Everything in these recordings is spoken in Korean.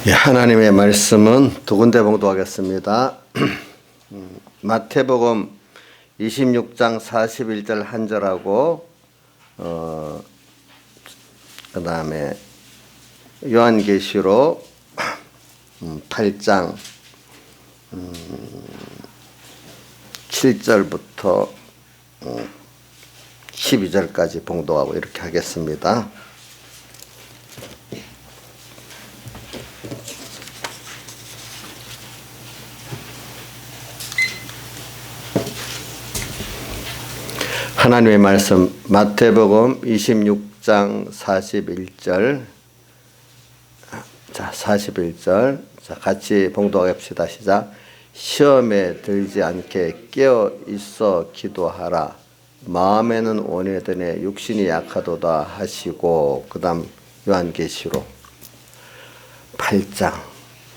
예, 하나님의 말씀은 두 군데 봉독하겠습니다. 마태복음 26장 41절 한 절하고 그 다음에 요한계시록 8장 7절부터 12절까지 봉독하고 이렇게 하겠습니다. 하나님의 말씀 마태복음 26장 41절 자 41절 자 같이 봉독합시다. 시작. 시험에 들지 않게 깨어 있어 기도하라. 마음에는 원하더니 육신이 약하도다 하시고 그 다음 요한계시록 8장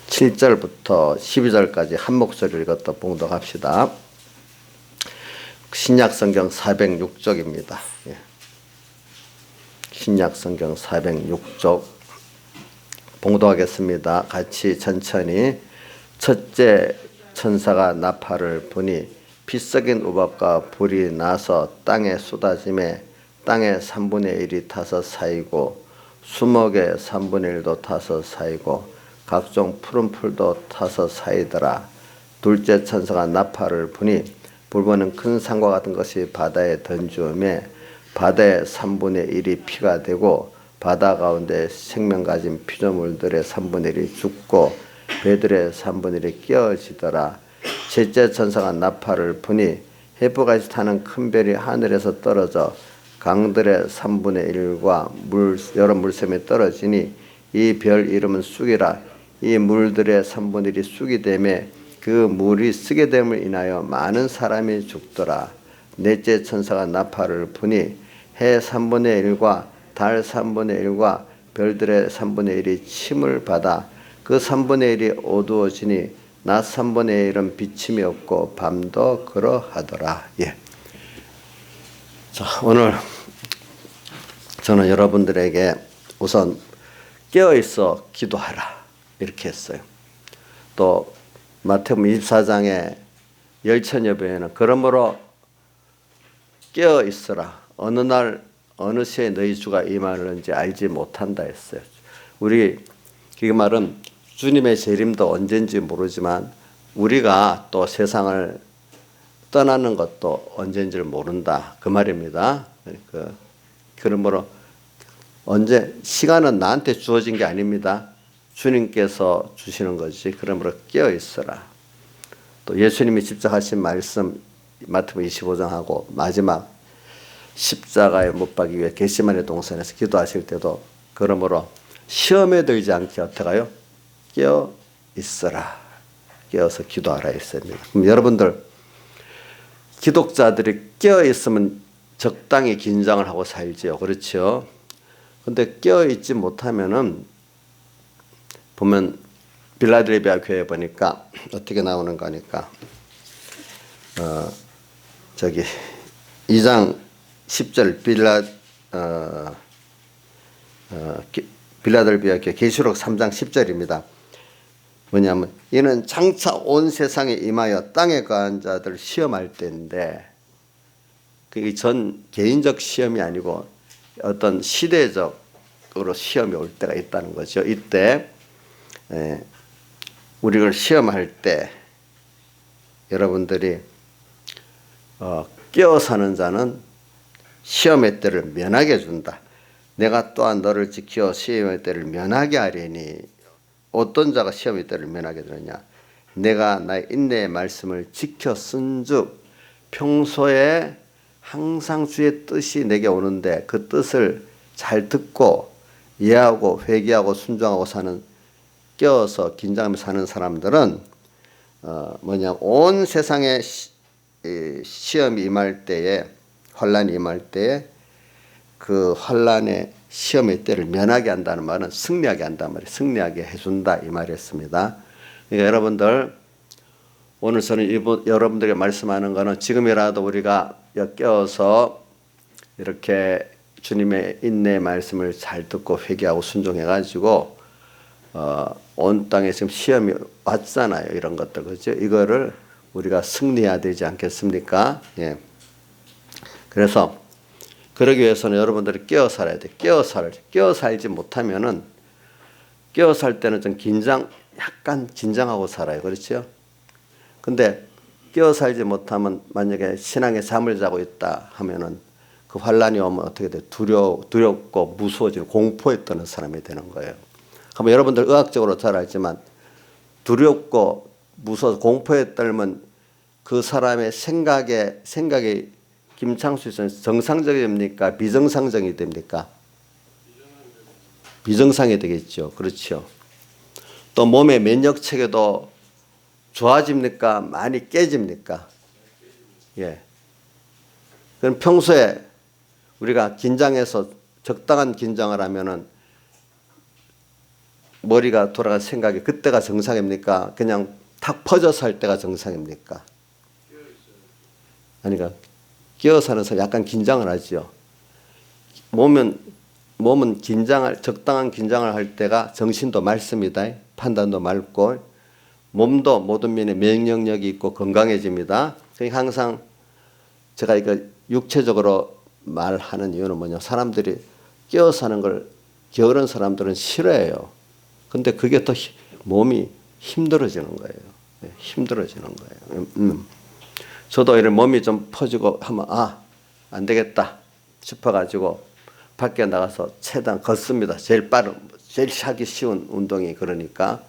7절부터 12절까지 한 목소리를 읽었다 봉독합시다. 신약성경 406쪽입니다. 예. 신약성경 406쪽 봉독하겠습니다. 같이 천천히. 첫째 천사가 나팔을 부니 피 썩인 우박과 불이 나서 땅에 쏟아짐에 땅의 3분의 1이 타서 쌓이고 수목의 3분의 1도 타서 쌓이고 각종 푸른 풀도 타서 쌓이더라. 둘째 천사가 나팔을 부니 불보는 큰 산과 같은 것이 바다에 던지오매 바다의 3분의 1이 피가 되고 바다 가운데 생명 가진 피조물들의 3분의 1이 죽고 배들의 3분의 1이 깨어지더라. 셋째 천사가 나팔을 부니 해부같이 타는 큰 별이 하늘에서 떨어져 강들의 3분의 1과 여러 물샘에 떨어지니 이 별 이름은 쑥이라. 이 물들의 3분의 1이 쑥이 되매 그 물이 쓰게 됨을 인하여 많은 사람이 죽더라. 넷째 천사가 나팔을 부니 해 3분의 1과 달 3분의 1과 별들의 3분의 1이 침을 받아 그 3분의 1이 어두워지니 낮 3분의 1은 비침이 없고 밤도 그러하더라. 예. 자, 오늘 저는 여러분들에게 우선 깨어있어 기도하라 이렇게 했어요. 또 마태복음 24장의 열천여배에는 그러므로 깨어 있으라. 어느 날 어느 시에 너희 주가 임하는지 알지 못한다 했어요. 우리 그 말은 주님의 재림도 언젠지 모르지만 우리가 또 세상을 떠나는 것도 언젠지를 모른다 그 말입니다. 그러므로 언제 시간은 나한테 주어진 게 아닙니다. 주님께서 주시는 것이. 그러므로 깨어 있어라. 또 예수님이 직접 하신 말씀 마태복음 25장하고 마지막 십자가에 못 박기 위해 겟세마네 동산에서 기도하실 때도 그러므로 시험에 들지 않게 어떻게 가요? 깨어 있어라. 깨어서 기도하라 했습니다. 그럼 여러분들 기독자들이 깨어 있으면 적당히 긴장을 하고 살지요. 그렇죠? 근데 깨어 있지 못하면은 보면 빌라델비아 교회 보니까 어떻게 나오는 거니까 저기 2장 10절 빌라델비아 교회 계시록 3장 10절입니다. 뭐냐면 이는 장차 온 세상에 임하여 땅에 거한 자들 시험할 때인데 그게 전 개인적 시험이 아니고 어떤 시대적으로 시험이 올 때가 있다는 거죠. 이때 우리를 시험할 때 여러분들이 깨어 사는 자는 시험의 때를 면하게 해준다. 내가 또한 너를 지켜 시험의 때를 면하게 하리니 어떤 자가 시험의 때를 면하게 되느냐. 내가 나의 인내의 말씀을 지켜 쓴즉 평소에 항상 주의 뜻이 내게 오는데 그 뜻을 잘 듣고 이해하고 회개하고 순종하고 사는 깨어서 긴장하며 사는 사람들은 온 세상에 시험이 임할 때에 환란이 임할 때에 그 환란의 시험의 때를 면하게 한다는 말은 승리하게 한다는 말이에요. 승리하게 해준다 이 말이었습니다. 그러니까 여러분들 오늘 저는 여러분들에게 말씀하는 것은 지금이라도 우리가 깨어서 이렇게 주님의 인내의 말씀을 잘 듣고 회개하고 순종해가지고 온 땅에 지금 시험이 왔잖아요. 이런 것들. 그죠? 이거를 우리가 승리해야 되지 않겠습니까? 예. 그래서 그러기 위해서는 여러분들이 깨어 살아야 돼. 깨어 살지 못하면은 깨어 살 때는 좀 약간 긴장하고 살아요. 그렇죠? 근데 깨어 살지 못하면 만약에 신앙에 잠을 자고 있다 하면은 그 환란이 오면 어떻게 돼? 두렵고 무서워지고 공포에 떠는 사람이 되는 거예요. 그럼 여러분들 의학적으로 잘 알지만 두렵고 무서워 공포에 떨면 그 사람의 생각이 김창수 씨는 정상적입니까? 비정상적이 됩니까? 비정상이 되겠죠. 그렇죠. 또 몸의 면역 체계도 좋아집니까? 많이 깨집니까? 예. 그럼 평소에 우리가 긴장해서 적당한 긴장을 하면은 머리가 돌아갈 생각이 그때가 정상입니까? 그냥 탁 퍼져서 할 때가 정상입니까? 그러니까 끼어 사는 사람 약간 긴장을 하죠. 몸은 적당한 긴장을 할 때가 정신도 맑습니다. 판단도 맑고 몸도 모든 면에 면역력이 있고 건강해집니다. 그러니까 항상 제가 이거 육체적으로 말하는 이유는 뭐냐? 사람들이 끼어 사는 걸 게으른 사람들은 싫어해요. 근데 그게 더 몸이 힘들어지는 거예요. 힘들어지는 거예요. 저도 이런 몸이 좀 퍼지고 하면 안 되겠다 싶어가지고 밖에 나가서 최대한 걷습니다. 제일 하기 쉬운 운동이 그러니까.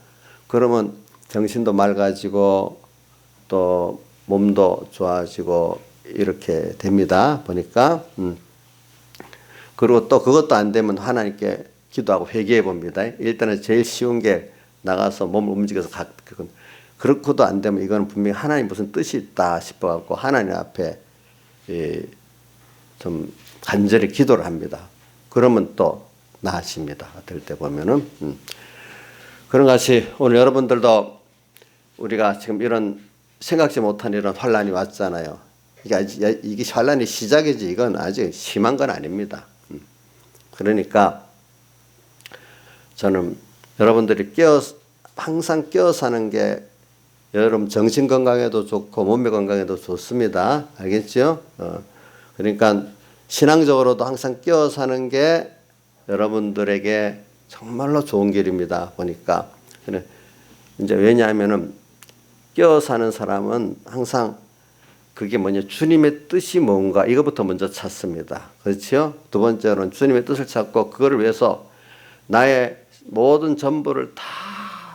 그러면 정신도 맑아지고 또 몸도 좋아지고 이렇게 됩니다. 보니까. 그리고 또 그것도 안 되면 하나님께 기도하고 회개해 봅니다. 일단은 제일 쉬운 게 나가서 몸을 움직여서 그렇고도 안 되면 이거는 분명히 하나님 무슨 뜻이 있다 싶어갖고 하나님 앞에 좀 간절히 기도를 합니다. 그러면 또 나아집니다. 어떨 때 보면은. 그런 것이 오늘 여러분들도 우리가 지금 이런 생각지 못한 이런 환란이 왔잖아요. 이게 환란이 시작이지 이건 아직 심한 건 아닙니다. 그러니까 저는 여러분들이 항상 깨어 사는 게 여러분 정신 건강에도 좋고 몸의 건강에도 좋습니다. 알겠죠? 그러니까 신앙적으로도 항상 깨어 사는 게 여러분들에게 정말로 좋은 길입니다. 보니까. 이제 왜냐하면은 깨어 사는 사람은 항상 그게 뭐냐 주님의 뜻이 뭔가 이것부터 먼저 찾습니다. 그렇죠? 두 번째로는 주님의 뜻을 찾고 그거를 위해서 나의 모든 전부를 다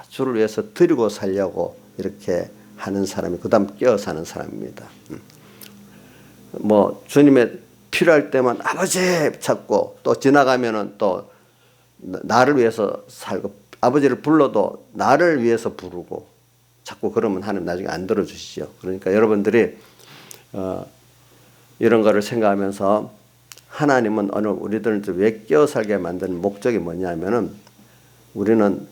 주를 위해서 드리고 살려고 이렇게 하는 사람이 그다음 깨어 사는 사람입니다. 뭐 주님의 필요할 때만 아버지 찾고 또 지나가면은 또 나를 위해서 살고 아버지를 불러도 나를 위해서 부르고 자꾸 그러면 하나님 나중에 안 들어주시죠. 그러니까 여러분들이 이런 거를 생각하면서 하나님은 우리들을 왜 깨어 살게 만드는 목적이 뭐냐면은 우리는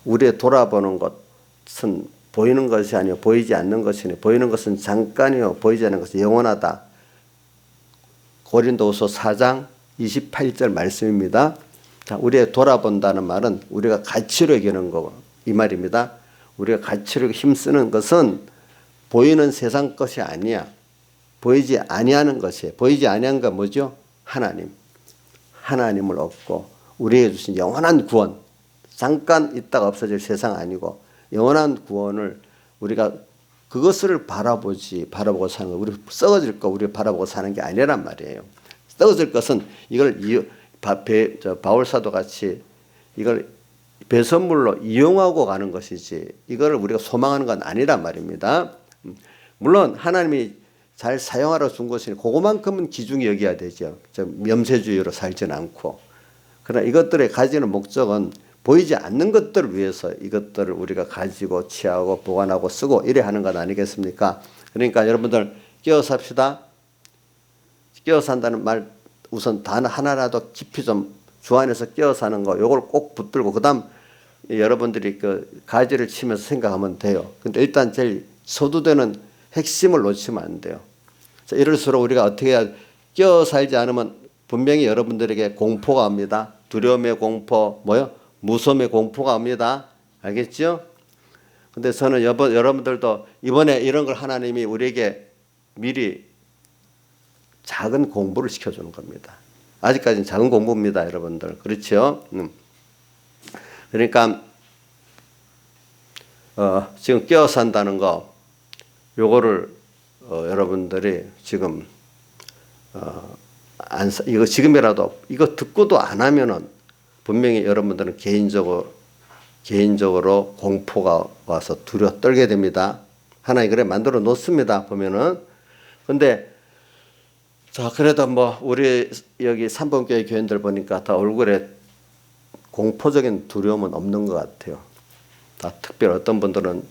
우리의 돌아보는 것은 보이는 것이 아니요 보이지 않는 것이니 보이는 것은 잠깐이요 보이지 않는 것은 영원하다. 고린도후서 4장 28절 말씀입니다. 자, 우리의 돌아본다는 말은 우리가 가치로 여기는 거 이 말입니다. 우리가 가치로 힘쓰는 것은 보이는 세상 것이 아니야. 보이지 아니하는 것이에요. 보이지 아니한 건 뭐죠? 하나님을 얻고 우리에게 주신 영원한 구원. 잠깐 있다가 없어질 세상 아니고 영원한 구원을 우리가 그것을 바라보고 사는 거. 우리 썩어질 거 우리 바라보고 사는 게 아니란 말이에요. 썩어질 것은 이걸 바울 사도 같이 이걸 배선물로 이용하고 가는 것이지 이거를 우리가 소망하는 건 아니란 말입니다. 물론 하나님이 잘 사용하러 준 것이니 그것만큼은 귀중히 여겨야 되죠. 염세주의로 살지는 않고. 그러나 이것들의 가지는 목적은 보이지 않는 것들을 위해서 이것들을 우리가 가지고 취하고 보관하고 쓰고 이래 하는 것 아니겠습니까? 그러니까 여러분들 깨어 삽시다. 깨어 산다는 말 우선 단 하나라도 깊이 좀 주 안에서 깨어 사는 거 요걸 꼭 붙들고 그다음 여러분들이 그 가지를 치면서 생각하면 돼요. 근데 일단 제일 소두되는 핵심을 놓치면 안 돼요. 자, 이럴수록 우리가 어떻게 해야 깨어 살지 않으면 분명히 여러분들에게 공포가 옵니다. 두려움의 공포, 무서움의 공포가 옵니다. 알겠죠? 근데 저는 여러분들도 이번에 이런 걸 하나님이 우리에게 미리 작은 공부를 시켜주는 겁니다. 아직까지는 작은 공부입니다, 여러분들. 그렇죠? 그러니까 지금 깨어 산다는 거, 요거를 여러분들이 지금 이거 지금이라도 이거 듣고도 안 하면은 분명히 여러분들은 개인적으로 공포가 와서 두려 떨게 됩니다. 하나님 그래 만들어 놓습니다. 보면은. 근데 자, 그래도 뭐 우리 여기 삼봉교회 교인들 보니까 다 얼굴에 공포적인 두려움은 없는 것 같아요. 다 특별히 어떤 분들은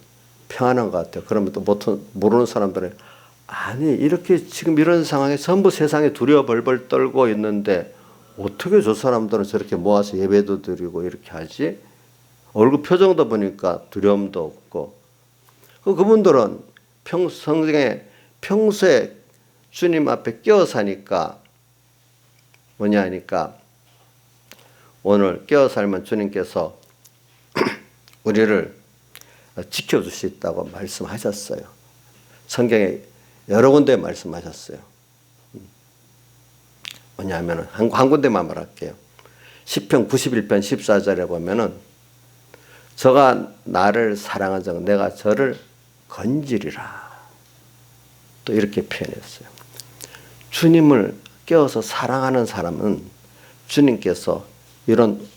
평안한 것 같아요. 그러면 또 보통 모르는 사람들은 아니 이렇게 지금 이런 상황에 전부 세상에 두려워 벌벌 떨고 있는데 어떻게 저 사람들은 저렇게 모아서 예배도 드리고 이렇게 하지? 얼굴 표정도 보니까 두려움도 없고 그분들은 성경에 평소에 주님 앞에 깨어 사니까 뭐냐 하니까 오늘 깨어 살면 주님께서 우리를 지켜줄 수 있다고 말씀하셨어요. 성경에 여러 군데 말씀하셨어요. 뭐냐면은 한 군데만 말할게요. 시편 91편 14절에 보면은 저가 나를 사랑한 자 내가 저를 건지리라. 또 이렇게 표현했어요. 주님을 깨어서 사랑하는 사람은 주님께서 이런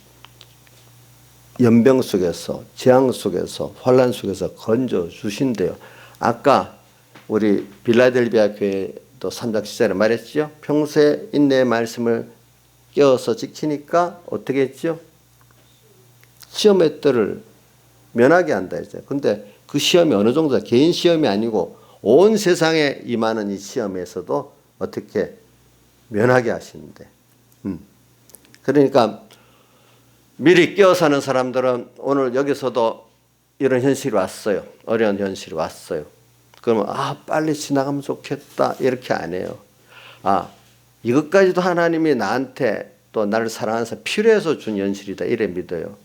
연병 속에서 재앙 속에서 환란 속에서 건져 주신대요. 아까 우리 빌라델비아 교회도 3장 10절에 말했죠. 평소에 인내의 말씀을 깨어서 지키니까 어떻게 했죠? 시험의 때를 면하게 한다 했어요. 근데 그 시험이 어느 정도야? 개인 시험이 아니고 온 세상에 임하는 이 시험에서도 어떻게 면하게 하시는데. 그러니까 미리 깨어 사는 사람들은 오늘 여기서도 이런 현실이 왔어요. 어려운 현실이 왔어요. 그러면 빨리 지나가면 좋겠다 이렇게 안 해요. 이것까지도 하나님이 나한테 또 나를 사랑하는 사람 필요해서 준 현실이다 이래 믿어요.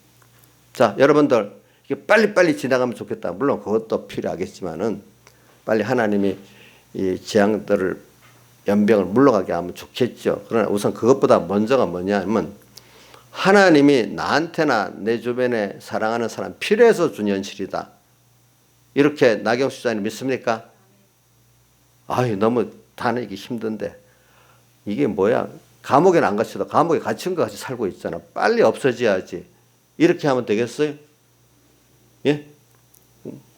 자, 여러분들 이게 빨리빨리 지나가면 좋겠다. 물론 그것도 필요하겠지만은 빨리 하나님이 이 재앙들을 연병을 물러가게 하면 좋겠죠. 그러나 우선 그것보다 먼저가 뭐냐면 하나님이 나한테나 내 주변에 사랑하는 사람 필요해서 준 현실이다. 이렇게 나경수 집사님 믿습니까? 너무 다니기 힘든데 이게 뭐야? 감옥에는 안 갇혀도 감옥에 갇힌 것 같이 살고 있잖아. 빨리 없어져야지. 이렇게 하면 되겠어요? 예?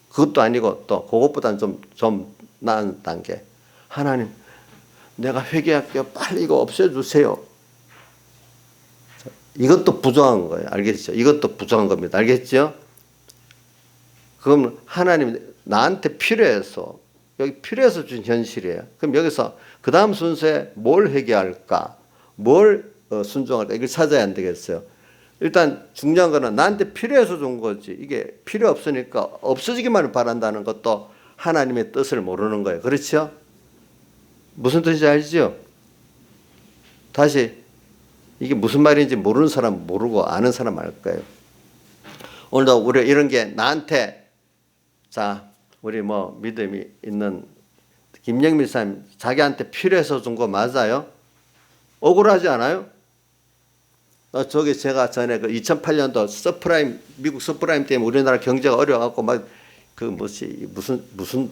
그것도 아니고 또 그것보다는 좀 나은 단계. 하나님, 내가 회개할게요. 빨리 이거 없애주세요. 이것도 부정한 거예요. 알겠죠? 이것도 부정한 겁니다. 알겠죠? 그럼 하나님 나한테 필요해서 여기 필요해서 준 현실이에요. 그럼 여기서 그 다음 순서에 뭘 회개할까? 뭘 순종할까? 이걸 찾아야 안 되겠어요. 일단 중요한 거는 나한테 필요해서 준 거지. 이게 필요 없으니까 없어지기만을 바란다는 것도 하나님의 뜻을 모르는 거예요. 그렇죠? 무슨 뜻인지 알죠? 다시 이게 무슨 말인지 모르는 사람 모르고 아는 사람 알 거예요. 오늘도 우리 이런 게 나한테 자 우리 뭐 믿음이 있는 김영민 사님 자기한테 필요해서 준 거 맞아요? 억울하지 않아요? 저기 제가 전에 그 2008년도 서프라임 미국 서프라임 때문에 우리나라 경제가 어려워갖고 막 그 무슨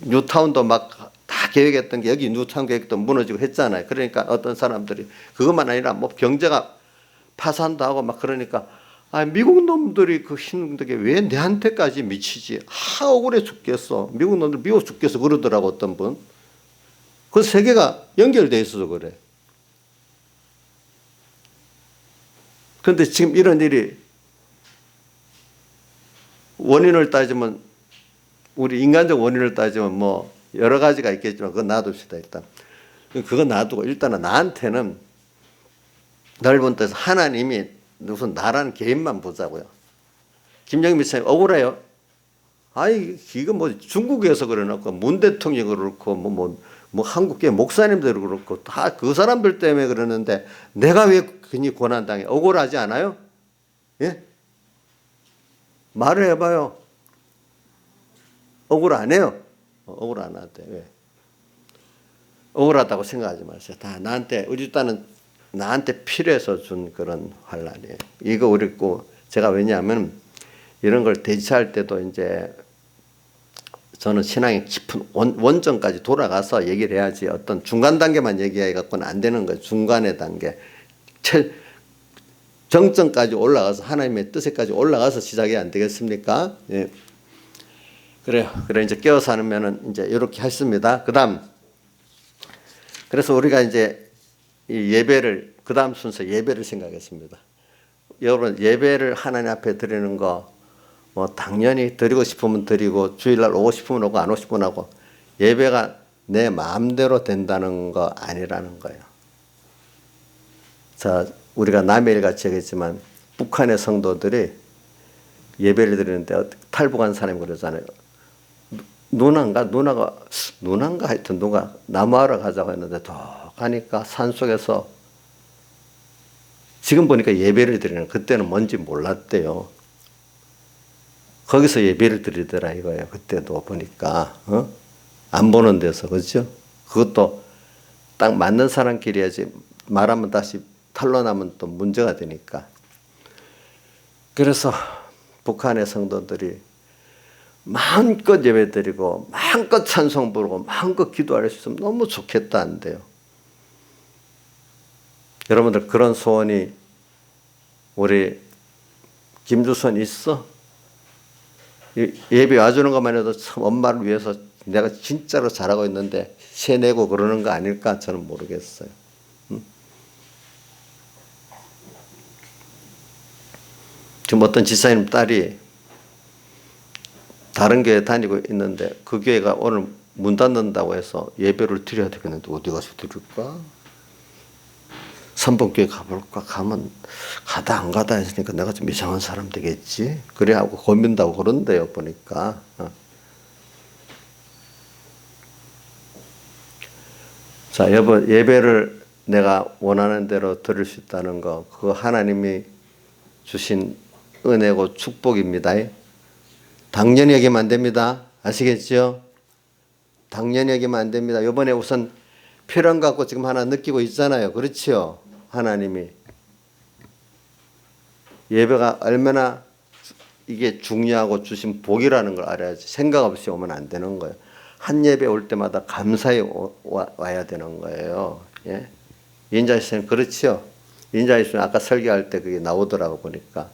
뉴타운도 막 다 계획했던 게 여기 뉴타운 계획도 무너지고 했잖아요. 그러니까 어떤 사람들이 그것만 아니라 뭐 경제가 파산도 하고 막 그러니까 미국 놈들이 그 힘들게 왜 내한테까지 미치지? 억울해 죽겠어. 미국 놈들 미워 죽겠어 그러더라고 어떤 분. 그 세계가 연결돼 있어서 그래. 그런데 지금 이런 일이 원인을 따지면 우리 인간적 원인을 따지면 뭐 여러 가지가 있겠지만 그건 놔둡시다 일단. 그건 놔두고 일단은 나한테는 넓은 뜻 하나님이 무슨 나라는 개인만 보자고요. 김영민 목사님 억울해요. 이거 뭐 중국에서 그래놓고 문 대통령이 그렇고 뭐 한국계 목사님들 그렇고 다 그 사람들 때문에 그러는데 내가 왜 괜히 고난당해? 억울하지 않아요? 예? 말을 해봐요. 억울 안 해요? 억울 안 하대. 왜? 억울하다고 생각하지 마세요. 다 나한테, 우리 딸은 나한테 필요해서 준 그런 환란이에요. 이거 우리 꼭 제가 왜냐하면 이런 걸 대처할 때도 이제 저는 신앙의 깊은 원점까지 돌아가서 얘기를 해야지 어떤 중간 단계만 얘기해 갖고는 안 되는 거예요. 중간의 단계. 정점까지 올라가서 하나님의 뜻에까지 올라가서 시작이 안 되겠습니까? 예. 그래요. 그래 이제 깨어서 하면은 이제 이렇게 했습니다. 그다음 그래서 우리가 이제 이 예배를 그다음 순서 예배를 생각했습니다. 여러분 예배를 하나님 앞에 드리는 거 뭐 당연히 드리고 싶으면 드리고 주일날 오고 싶으면 오고 안 오고 싶으면 하고 예배가 내 마음대로 된다는 거 아니라는 거예요. 자, 우리가 남의 일 같이 얘기했지만 북한의 성도들이 예배를 드리는데 탈북한 사람이 그러잖아요. 누나가 하여튼 누가 나무하러 가자고 했는데 더 가니까 산속에서 지금 보니까 예배를 드리는 그때는 뭔지 몰랐대요. 거기서 예배를 드리더라 이거예요. 그때도 보니까 안 보는 데서 그렇죠? 그것도 딱 맞는 사람끼리 해야지 말하면 다시 탄로나면 또 문제가 되니까. 그래서 북한의 성도들이 마음껏 예배드리고 마음껏 찬송 부르고 마음껏 기도할 수 있으면 너무 좋겠다는데요. 여러분들 그런 소원이 우리 김주선 있어? 예배 와주는 것만 해도 참 엄마를 위해서 내가 진짜로 잘하고 있는데 세내고 그러는 거 아닐까 저는 모르겠어요. 지금 어떤 지사님 딸이 다른 교회 다니고 있는데 그 교회가 오늘 문 닫는다고 해서 예배를 드려야 되겠는데 어디 가서 드릴까? 선봉교회 가볼까? 가면 가다 안 가다 했으니까 내가 좀 이상한 사람 되겠지? 그래 하고 고민다고 그런데요 보니까. 자, 여러분 예배를 내가 원하는 대로 드릴 수 있다는 거 그거 하나님이 주신 은혜고 축복입니다. 당연히 여기면 안 됩니다. 아시겠죠? 당연히 여기면 안 됩니다. 이번에 우선 필요한 거 갖고 지금 하나 느끼고 있잖아요. 그렇죠? 하나님이 예배가 얼마나 이게 중요하고 주신 복이라는 걸 알아야지 생각 없이 오면 안 되는 거예요. 한 예배 올 때마다 감사히 와야 되는 거예요. 예? 인자이스는 그렇죠. 인자이스는 아까 설교할 때 그게 나오더라고 보니까.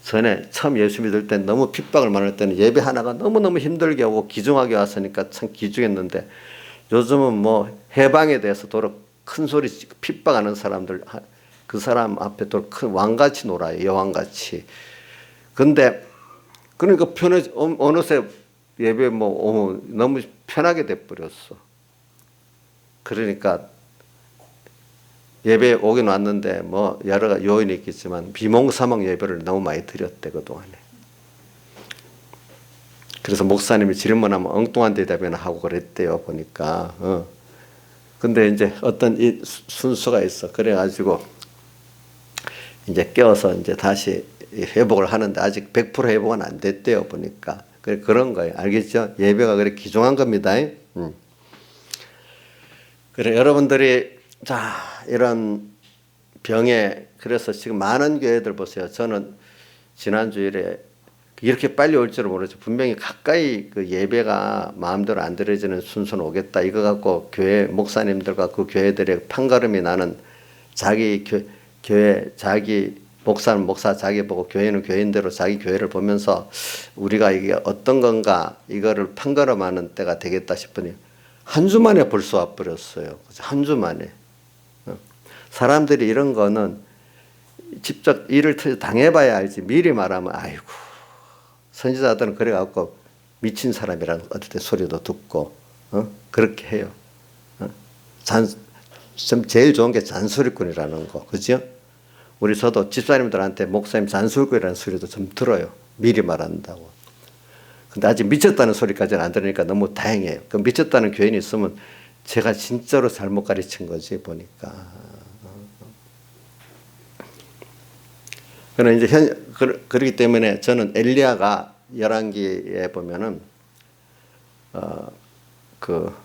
전에 처음 예수 믿을 때 너무 핍박을 많을 때는 예배 하나가 너무너무 힘들게 오고 기중하게 왔으니까 참 기중했는데 요즘은 뭐 해방에 대해서 도로 큰 소리 핍박하는 사람들 그 사람 앞에 도로 큰 왕같이 놀아요. 여왕같이. 근데 그러니까 어느새 예배 뭐 너무 편하게 돼버렸어. 그러니까 예배 오긴 왔는데 뭐 여러 요인이 있겠지만 비몽사몽 예배를 너무 많이 드렸대 그동안에. 그래서 목사님이 질문하면 엉뚱한 대답이나 하고 그랬대요 보니까. 근데 이제 어떤 이 순서가 있어. 그래가지고 이제 깨워서 이제 다시 회복을 하는데 아직 100% 회복은 안 됐대요 보니까. 그런 거예요. 알겠죠? 예배가 그렇게 귀중한 겁니다. 그래 여러분들이 자 이런 병에 그래서 지금 많은 교회들 보세요. 저는 지난 주일에 이렇게 빨리 올 줄은 모르죠. 분명히 가까이 그 예배가 마음대로 안 드려지는 순서는 오겠다. 이거 갖고 교회 목사님들과 그 교회들의 판가름이 나는 자기 교회 자기 목사는 목사 자기 보고 교회는 교회인대로 자기 교회를 보면서 우리가 이게 어떤 건가 이거를 판가름하는 때가 되겠다 싶으니 한 주 만에 벌써 와버렸어요. 한 주 만에. 사람들이 이런 거는 직접 일을 당해봐야 알지 미리 말하면 아이고 선지자들은 그래갖고 미친 사람이라는 어떨 때 소리도 듣고 그렇게 해요. 좀 제일 좋은 게 잔소리꾼이라는 거 그죠? 우리 저도 집사님들한테 목사님 잔소리꾼이라는 소리도 좀 들어요. 미리 말한다고. 근데 아직 미쳤다는 소리까지는 안 들으니까 너무 다행이에요. 그 미쳤다는 교인이 있으면 제가 진짜로 잘못 가르친 거지 보니까. 그러나 이제 그렇기 때문에 저는 엘리야가 열왕기에 보면은 그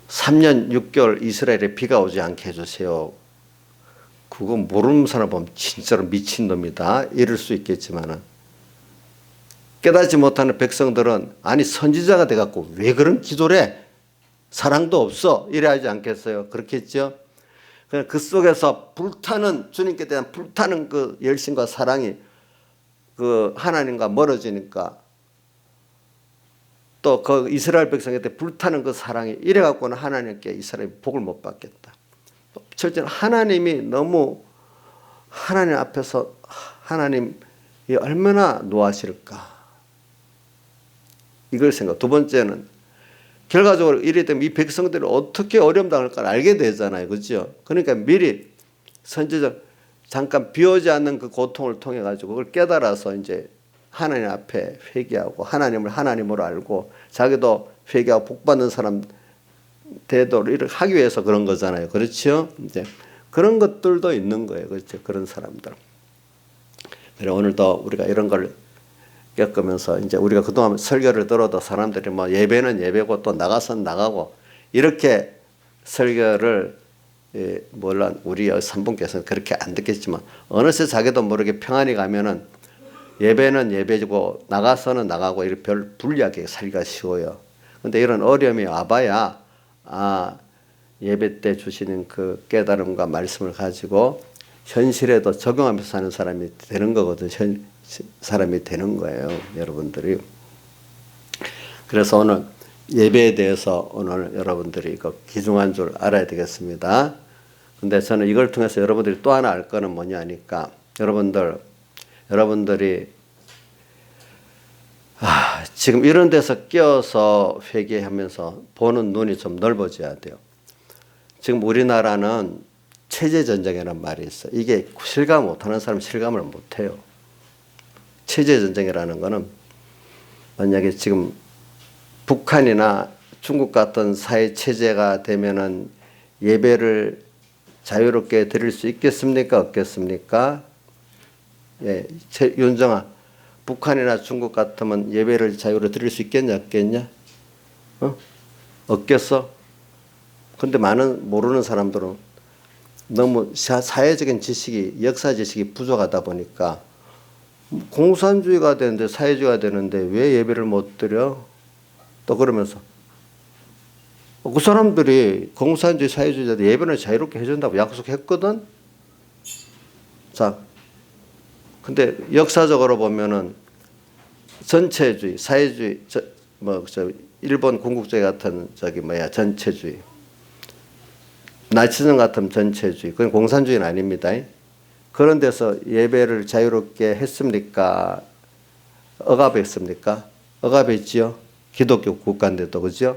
3년 6개월 이스라엘에 비가 오지 않게 해주세요. 그거 모르는 사람 보면 진짜로 미친놈이다 이럴 수 있겠지만은, 깨닫지 못하는 백성들은 아니 선지자가 돼갖고 왜 그런 기도를 해? 사랑도 없어 이래 하지 않겠어요? 그렇겠죠? 그 속에서 불타는, 주님께 대한 불타는 그 열심과 사랑이 그 하나님과 멀어지니까, 또 그 이스라엘 백성한테 불타는 그 사랑이 이래갖고는 하나님께 이스라엘이 복을 못 받겠다. 첫째는 하나님이 너무, 하나님 앞에서 하나님이 얼마나 노하실까 이걸 생각. 두 번째는 결과적으로 이래 되면 이 백성들이 어떻게 어려움 당할까 알게 되잖아요. 그렇죠? 그러니까 미리 선지자 잠깐 비오지 않는 그 고통을 통해 가지고 그걸 깨달아서 이제 하나님 앞에 회개하고 하나님을 하나님으로 알고 자기도 회개하고 복 받는 사람 되도록 이렇게 하기 위해서 그런 거잖아요. 그렇죠? 이제 그런 것들도 있는 거예요. 그렇죠? 그런 사람들. 그래서 오늘도 우리가 이런 걸 겪으면서 이제 우리가 그동안 설교를 들어도 사람들이 뭐 예배는 예배고 또 나가선 나가고 이렇게 설교를, 물론 우리 산분께서는 그렇게 안 듣겠지만 어느새 자기도 모르게 평안히 가면은 예배는 예배고 나가서는 나가고 이렇게 별 불리하게 살기가 쉬워요. 근데 이런 어려움이 와봐야 예배 때 주시는 그 깨달음과 말씀을 가지고 현실에도 적용하면서 사는 사람이 되는 거거든. 사람이 되는 거예요, 여러분들이. 그래서 오늘 예배에 대해서 오늘 여러분들이 이거 귀중한 줄 알아야 되겠습니다. 근데 저는 이걸 통해서 여러분들이 또 하나 알 거는 뭐냐 하니까, 여러분들이 지금 이런 데서 끼어서 회개하면서 보는 눈이 좀 넓어져야 돼요. 지금 우리나라는 체제전쟁이라는 말이 있어요. 이게 실감 못하는 사람은 실감을 못해요. 체제전쟁이라는 거는 만약에 지금 북한이나 중국 같은 사회체제가 되면은 예배를 자유롭게 드릴 수 있겠습니까? 없겠습니까? 예, 윤정아, 북한이나 중국 같으면 예배를 자유로 드릴 수 있겠냐, 없겠냐? 없겠어? 근데 많은 모르는 사람들은 너무 사회적인 지식이, 역사 지식이 부족하다 보니까 공산주의가 되는데, 사회주의가 되는데 왜 예배를 못 드려? 또 그러면서 그 사람들이 공산주의, 사회주의자들 예배는 자유롭게 해준다고 약속했거든? 자, 근데 역사적으로 보면은 전체주의, 사회주의, 일본 군국주의 같은 전체주의, 나치즘 같은 전체주의, 그건 공산주의는 아닙니다. 그런 데서 예배를 자유롭게 했습니까? 억압했습니까? 억압했지요. 기독교 국가인데도, 그죠?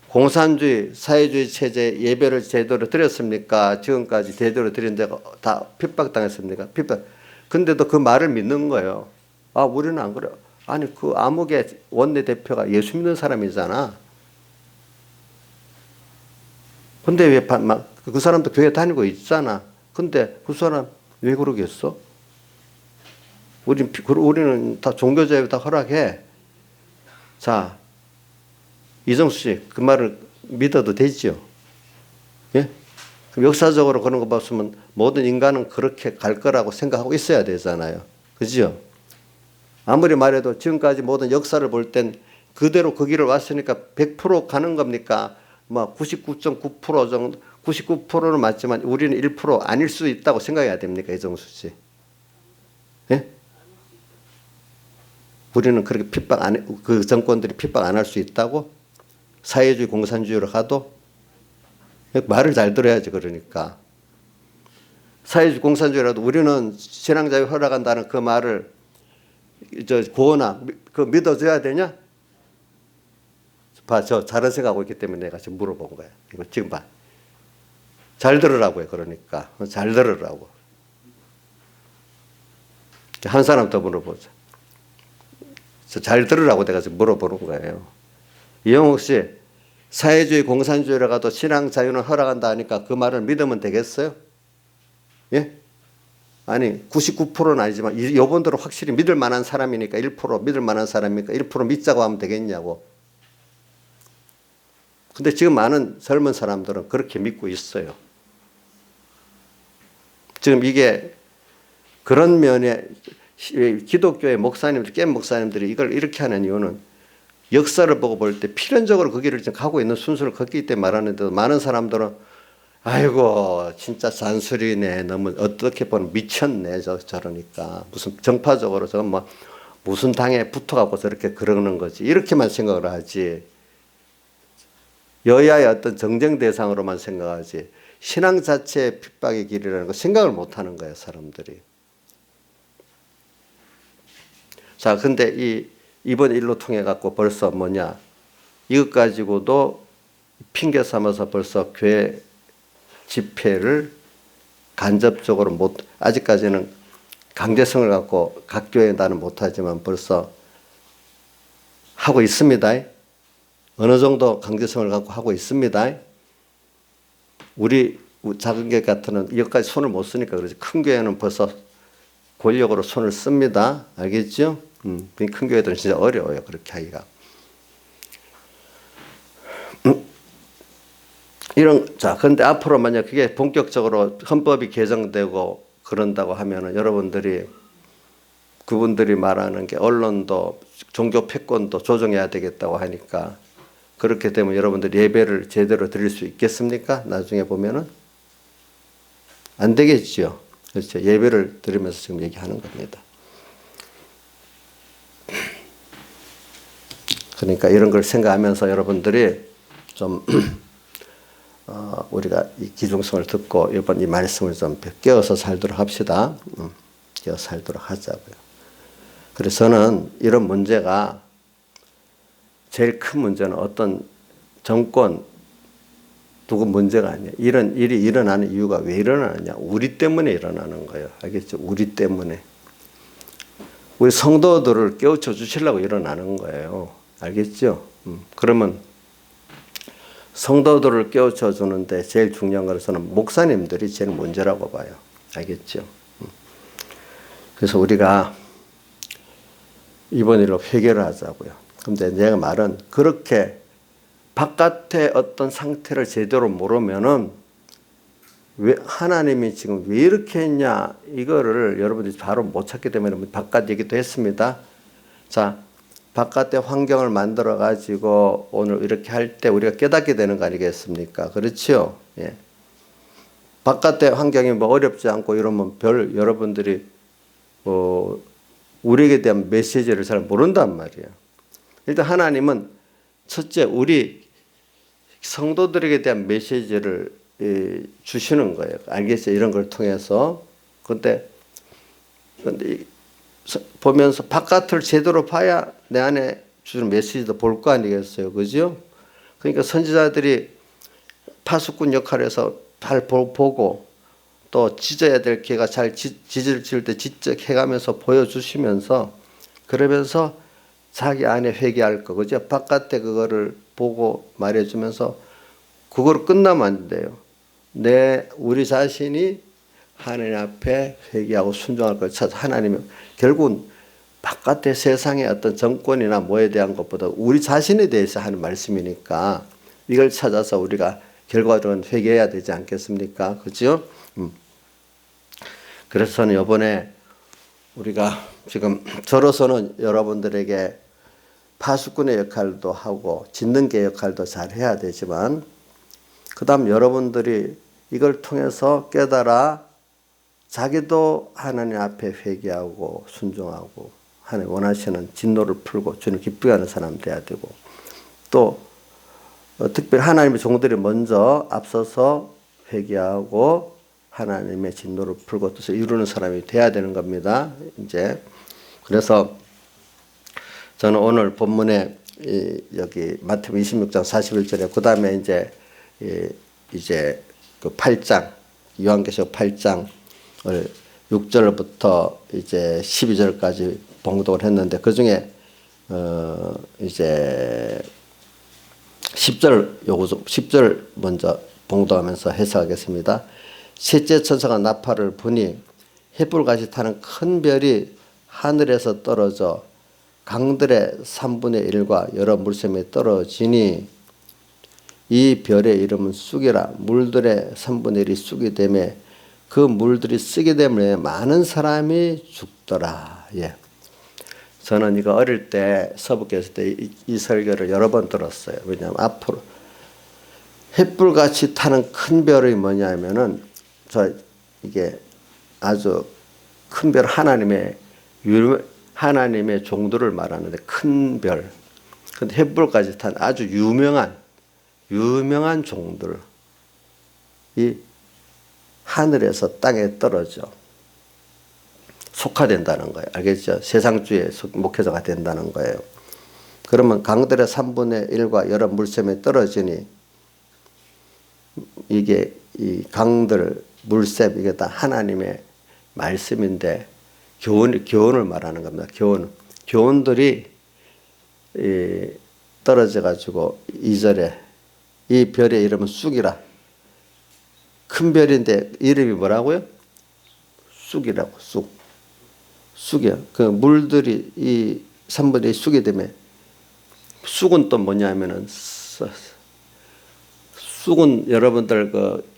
공산주의, 사회주의 체제 예배를 제대로 드렸습니까? 지금까지 제대로 드린 데가 다 핍박당했습니까? 핍박. 근데도 그 말을 믿는 거예요. 우리는 안 그래. 아니, 그 암흑의 원내대표가 예수 믿는 사람이잖아. 근데 왜 그 사람도 교회 다니고 있잖아. 근데 그 사람 왜 그러겠어? 우리는 다 종교자유 다 허락해. 자, 이정수 씨, 그 말을 믿어도 되죠? 예? 그럼 역사적으로 그런 거 봤으면 모든 인간은 그렇게 갈 거라고 생각하고 있어야 되잖아요. 그죠? 아무리 말해도 지금까지 모든 역사를 볼 땐 그대로 그 길을 왔으니까 100% 가는 겁니까? 99.9% 정도, 99%는 맞지만 우리는 1% 아닐 수 있다고 생각해야 됩니까, 이정수 씨? 예? 우리는 그렇게 그 정권들이 핍박 안 할 수 있다고? 사회주의, 공산주의로 가도? 말을 잘 들어야지, 그러니까. 사회주의, 공산주의라도 우리는 신앙자유 허락한다는 그 말을, 고은아, 그거 믿어줘야 되냐? 봐, 저 잘한 생각하고 있기 때문에 내가 지금 물어본 거야. 이거 지금 봐. 잘 들으라고요, 그러니까. 잘 들으라고. 한 사람 더 물어보자. 잘 들으라고 내가 지금 물어보는 거예요. 이영욱 씨, 사회주의, 공산주의라 가도 신앙 자유는 허락한다 하니까 그 말을 믿으면 되겠어요? 예? 아니 99%는 아니지만 요번대로 확실히 믿을 만한 사람이니까 1% 믿을 만한 사람이니까 1% 믿자고 하면 되겠냐고. 근데 지금 많은 젊은 사람들은 그렇게 믿고 있어요. 지금 이게 그런 면에 기독교의 목사님들, 깸 목사님들이 이걸 이렇게 하는 이유는 역사를 보고 볼 때 필연적으로 그 길을 지금 가고 있는 순서를 걷기 때문에 말하는데도 많은 사람들은 아이고 진짜 잔소리네, 너무 어떻게 보면 미쳤네 저러니까 무슨 정파적으로 저건 뭐 무슨 당에 붙어갖고 저렇게 그러는 거지 이렇게만 생각을 하지, 여야의 어떤 정쟁 대상으로만 생각하지 신앙 자체의 핍박의 길이라는 거 생각을 못하는 거예요 사람들이. 자, 근데 이번 일로 통해 갖고 벌써 뭐냐, 이것 가지고도 핑계 삼아서 벌써 교회 집회를 간접적으로 아직까지는 강제성을 갖고 각 교회에 나는 못하지만 벌써 하고 있습니다. 어느 정도 강제성을 갖고 하고 있습니다. 우리 작은 교회 같은 여기까지 손을 못 쓰니까 그러지, 큰 교회는 벌써 권력으로 손을 씁니다. 알겠죠? 큰 교회들은 진짜 어려워요 그렇게 하기가. 자, 근데 앞으로 만약 그게 본격적으로 헌법이 개정되고 그런다고 하면은 여러분들이 그분들이 말하는 게 언론도 종교 패권도 조정해야 되겠다고 하니까 그렇게 되면 여러분들 예배를 제대로 드릴 수 있겠습니까? 나중에 보면은 안 되겠죠. 그렇죠. 예배를 드리면서 지금 얘기하는 겁니다. 그러니까 이런 걸 생각하면서 여러분들이 좀 우리가 이 기중성을 듣고 이번 이 말씀을 좀 깨어서 살도록 합시다. 깨어 살도록 하자고요. 그래서 저는 이런 문제가 제일 큰 문제는 어떤 정권 누구 문제가 아니에요. 이런 일이 일어나는 이유가 왜 일어나느냐? 우리 때문에 일어나는 거예요. 알겠죠? 우리 때문에. 우리 성도들을 깨우쳐 주시려고 일어나는 거예요. 알겠죠? 그러면 성도들을 깨우쳐 주는데 제일 중요한 것은 목사님들이 제일 문제라고 봐요. 알겠죠? 그래서 우리가 이번 일로 회개를 하자고요. 근데 내가 말은 그렇게 바깥의 어떤 상태를 제대로 모르면은 왜 하나님이 지금 왜 이렇게 했냐 이거를 여러분들이 바로 못 찾기 때문에 바깥 얘기도 했습니다. 자, 바깥의 환경을 만들어 가지고 오늘 이렇게 할 때 우리가 깨닫게 되는 거 아니겠습니까? 그렇죠? 예. 바깥의 환경이 뭐 어렵지 않고 이러면 여러분들이 우리에게 대한 메시지를 잘 모른단 말이에요. 일단 하나님은 첫째 우리 성도들에게 대한 메시지를 주시는 거예요. 알겠어요? 이런 걸 통해서. 근데 보면서 바깥을 제대로 봐야 내 안에 주는 메시지도 볼 거 아니겠어요? 그죠? 그러니까 선지자들이 파수꾼 역할에서 잘 보고 또 찢어야 될 개가 잘 찢을 때 지적해가면서 보여주시면서 그러면서 자기 안에 회개할 거, 그죠? 바깥에 그거를 보고 말해주면서 그걸 끝나면 안 돼요. 우리 자신이 하나님 앞에 회개하고 순종할 걸 찾아 하나님은 결국은 바깥의 세상의 어떤 정권이나 뭐에 대한 것보다 우리 자신에 대해서 하는 말씀이니까 이걸 찾아서 우리가 결과적으로 회개해야 되지 않겠습니까? 그죠? 그래서 저는 이번에 우리가 지금 저로서는 여러분들에게 파수꾼의 역할도 하고 짓는 개 역할도 잘 해야 되지만 그 다음 여러분들이 이걸 통해서 깨달아 자기도 하나님 앞에 회개하고 순종하고 하나님 원하시는 진노를 풀고 주님 기쁘게 하는 사람 돼야 되고 또 특별히 하나님의 종들이 먼저 앞서서 회개하고 하나님의 진노를 풀고 뜻을 이루는 사람이 돼야 되는 겁니다. 이제 그래서 저는 오늘 본문에 여기 마태복음 26장 41절에 그 다음에 이제 그 8장 요한계시록 8장을 6절부터 이제 12절까지 봉독을 했는데 그 중에 이제 10절 먼저 봉독하면서 해석하겠습니다. 셋째 천사가 나팔을 부니 횃불같이 타는 큰 별이 하늘에서 떨어져 강들의 3분의 1과 여러 물샘에 떨어지니 이 별의 이름은 쑥이라. 물들의 3분의 1이 쑥이 되매 그 물들이 쓰게 되면 많은 사람이 죽더라. 예. 저는 이거 어릴 때 서북에 있을 때 이 설교를 여러 번 들었어요. 왜냐하면 앞으로 횃불같이 타는 큰 별이 뭐냐면은 이게 아주 큰 별 하나님의 종들을 말하는데 큰 별. 근데 횃불까지 탄 아주 유명한 종들이 하늘에서 땅에 떨어져 속화된다는 거예요. 알겠죠? 세상주의 목회자가 된다는 거예요. 그러면 강들의 3분의 1과 여러 물샘에 떨어지니 이게 이 강들, 물샘 이게 다 하나님의 말씀인데 교훈을 말하는 겁니다. 교훈들이 떨어져 가지고 2절에 이 별의 이름은 쑥이라. 큰 별인데 이름이 뭐라고요? 쑥이라고. 쑥이야. 그 물들이 이 3분의 1 쑥이 되면 쑥은 또 뭐냐면은 쑥은 여러분들 그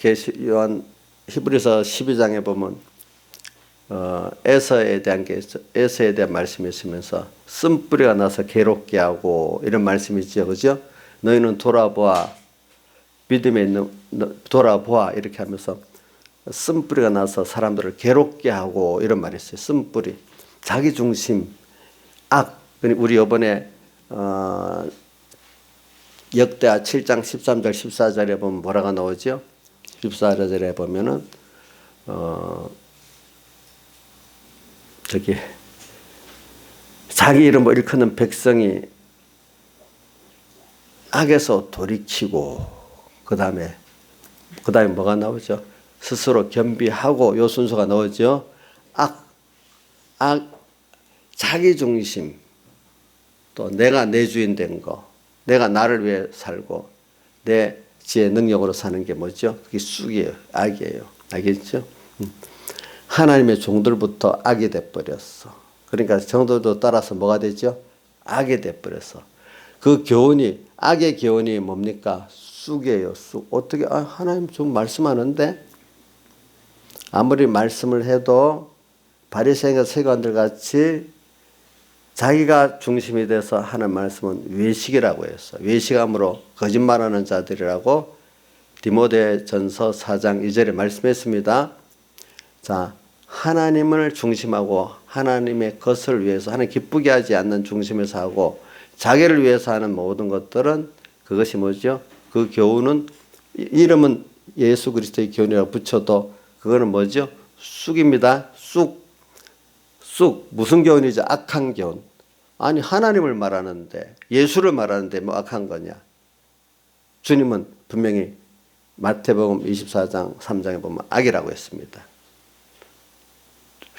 요한 히브리서 12장에 보면 에서에 대한 말씀이 있으면서 쓴뿌리가 나서 괴롭게 하고 이런 말씀이 있죠. 그죠? 너희는 돌아보아 믿음에 있는 돌아보아 이렇게 하면서 쓴뿌리가 나서 사람들을 괴롭게 하고 이런 말이 있어요. 쓴뿌리. 자기중심, 악. 우리 이번에 역대하 7장 13절 14절에 보면 뭐라고 나오죠? 14절에 보면은 자기 이름을 일컫는 백성이 악에서 돌이키고 그 다음에 뭐가 나오죠? 스스로 겸비하고 요 순서가 나오죠. 자기중심, 또 내가 내 주인 된 거, 내가 나를 위해 살고 내 지혜 능력으로 사는 게 뭐죠? 그게 쑥이에요. 악이에요. 알겠죠? 하나님의 종들부터 악이 돼버렸어. 그러니까 정도도 따라서 뭐가 되죠? 악이 돼버렸어. 그 교훈이, 악의 교훈이 뭡니까? 쑥이에요. 쑥. 어떻게 하나님 좀 말씀하는데 아무리 말씀을 해도 바리새인과 세관들 같이 자기가 중심이 돼서 하는 말씀은 외식이라고 했어. 외식함으로 거짓말하는 자들이라고 디모데전서 4장 2절에 말씀했습니다. 자, 하나님을 중심하고 하나님의 것을 위해서 하나님 기쁘게 하지 않는 중심에서 하고 자기를 위해서 하는 모든 것들은 그것이 뭐죠? 그 교훈은 이름은 예수 그리스도의 교훈이라고 붙여도 그거는 뭐죠? 쑥입니다. 쑥. 무슨 교훈이죠? 악한 교훈. 아니 하나님을 말하는데 예수를 말하는데 뭐 악한 거냐? 주님은 분명히 마태복음 24장 3장에 보면 악이라고 했습니다.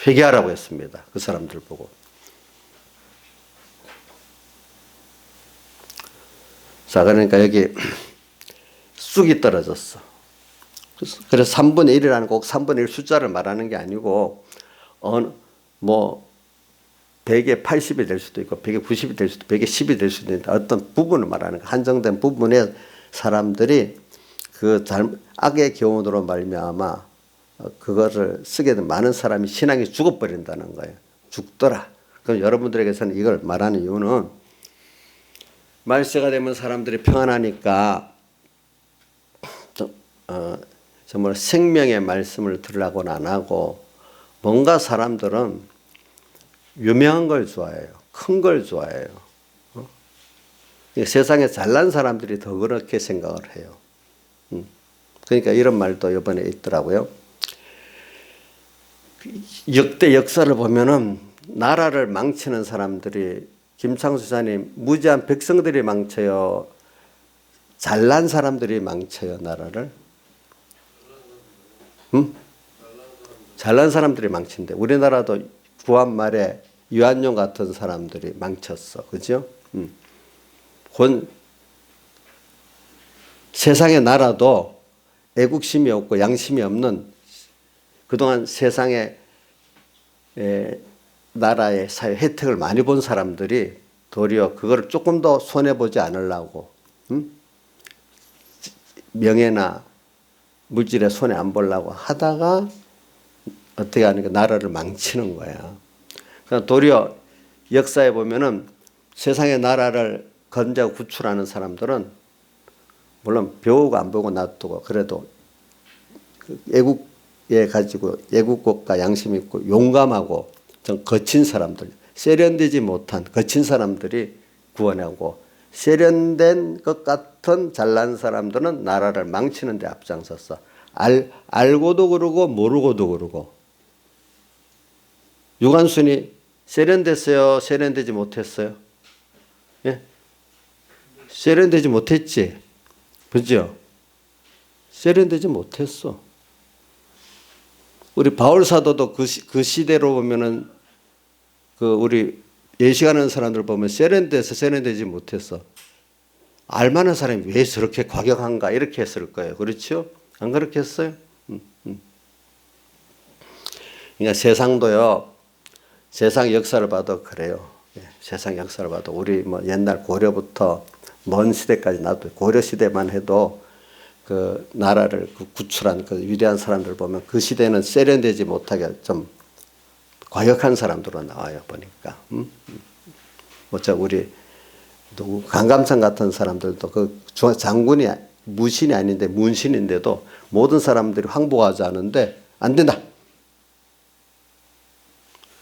회개하라고 했습니다. 그 사람들 보고. 자, 그러니까 여기 쑥이 떨어졌어. 그래서 3분의 1이라는 꼭 3분의 1 숫자를 말하는 게 아니고 뭐 100에 80이 될 수도 있고 100에 90이 될 수도 있고 100에 10이 될 수도 있는데 어떤 부분을 말하는 거야. 한정된 부분의 사람들이 그 악의 교훈으로 말미암아 그거를 쓰게 된 많은 사람이 신앙이 죽어버린다는 거예요. 죽더라. 그럼 여러분들에게서는 이걸 말하는 이유는 말세가 되면 사람들이 평안하니까 정말 생명의 말씀을 들으라고는 안 하고 뭔가 사람들은 유명한 걸 좋아해요. 큰 걸 좋아해요. 세상에 잘난 사람들이 더 그렇게 생각을 해요. 그러니까 이런 말도 이번에 있더라고요. 역대 역사를 보면은 나라를 망치는 사람들이 김창수 지사님 무지한 백성들이 망쳐요. 잘난 사람들이 망쳐요 나라를. 잘난 사람들이 망친대. 우리나라도 구한 말에 유한용 같은 사람들이 망쳤어. 그죠? 세상의 나라도 애국심이 없고 양심이 없는 그동안 세상에 나라의 사회 혜택을 많이 본 사람들이 도리어 그걸 조금 더 손해보지 않으려고 명예나 물질에 손해 안 보려고 하다가 어떻게 하니까 나라를 망치는 거야. 그러니까 도리어 역사에 보면은 세상의 나라를 건재하고 구출하는 사람들은 물론 배우고 안 배우고 놔두고 그래도 애국에 가지고 애국곡과 양심 있고 용감하고 좀 거친 사람들, 세련되지 못한 거친 사람들이 구원하고 세련된 것 같은 잘난 사람들은 나라를 망치는 데 앞장섰어. 알고도 그러고 모르고도 그러고. 유관순이 세련됐어요? 세련되지 못했어요? 예? 세련되지 못했지? 그죠? 세련되지 못했어. 우리 바울 사도도 그 시대로 보면은 우리 예식하는 사람들 보면 세련돼서 세련되지 못했어. 알만한 사람이 왜 저렇게 과격한가 이렇게 했을 거예요. 그렇죠? 안 그렇게 했어요? 그러니까 세상도요. 세상 역사를 봐도 그래요. 세상 역사를 봐도 우리 뭐 옛날 고려부터 먼 시대까지 놔도 고려 시대만 해도 그 나라를 구출한 그 위대한 사람들 보면 그 시대는 세련되지 못하게 좀 과격한 사람들로 나와요 보니까. 뭐저 우리 누구 강감찬 같은 사람들도 그 장군이 무신이 아닌데 문신인데도 모든 사람들이 항복하지 않은데 안 된다.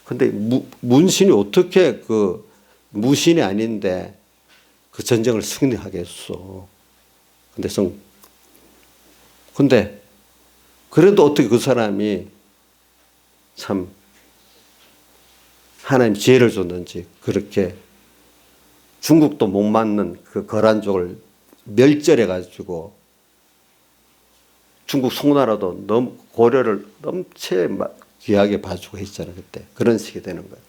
근데 문신이 어떻게 그 무신이 아닌데 그 전쟁을 승리하겠어. 근데 그래도 어떻게 그 사람이 참 하나님 지혜를 줬는지 그렇게 중국도 못 맞는 그 거란족을 멸절해 가지고 중국 송나라도 너무 고려를 넘체 귀하게 봐주고 했잖아요. 그때 그런 식이 되는 거예요.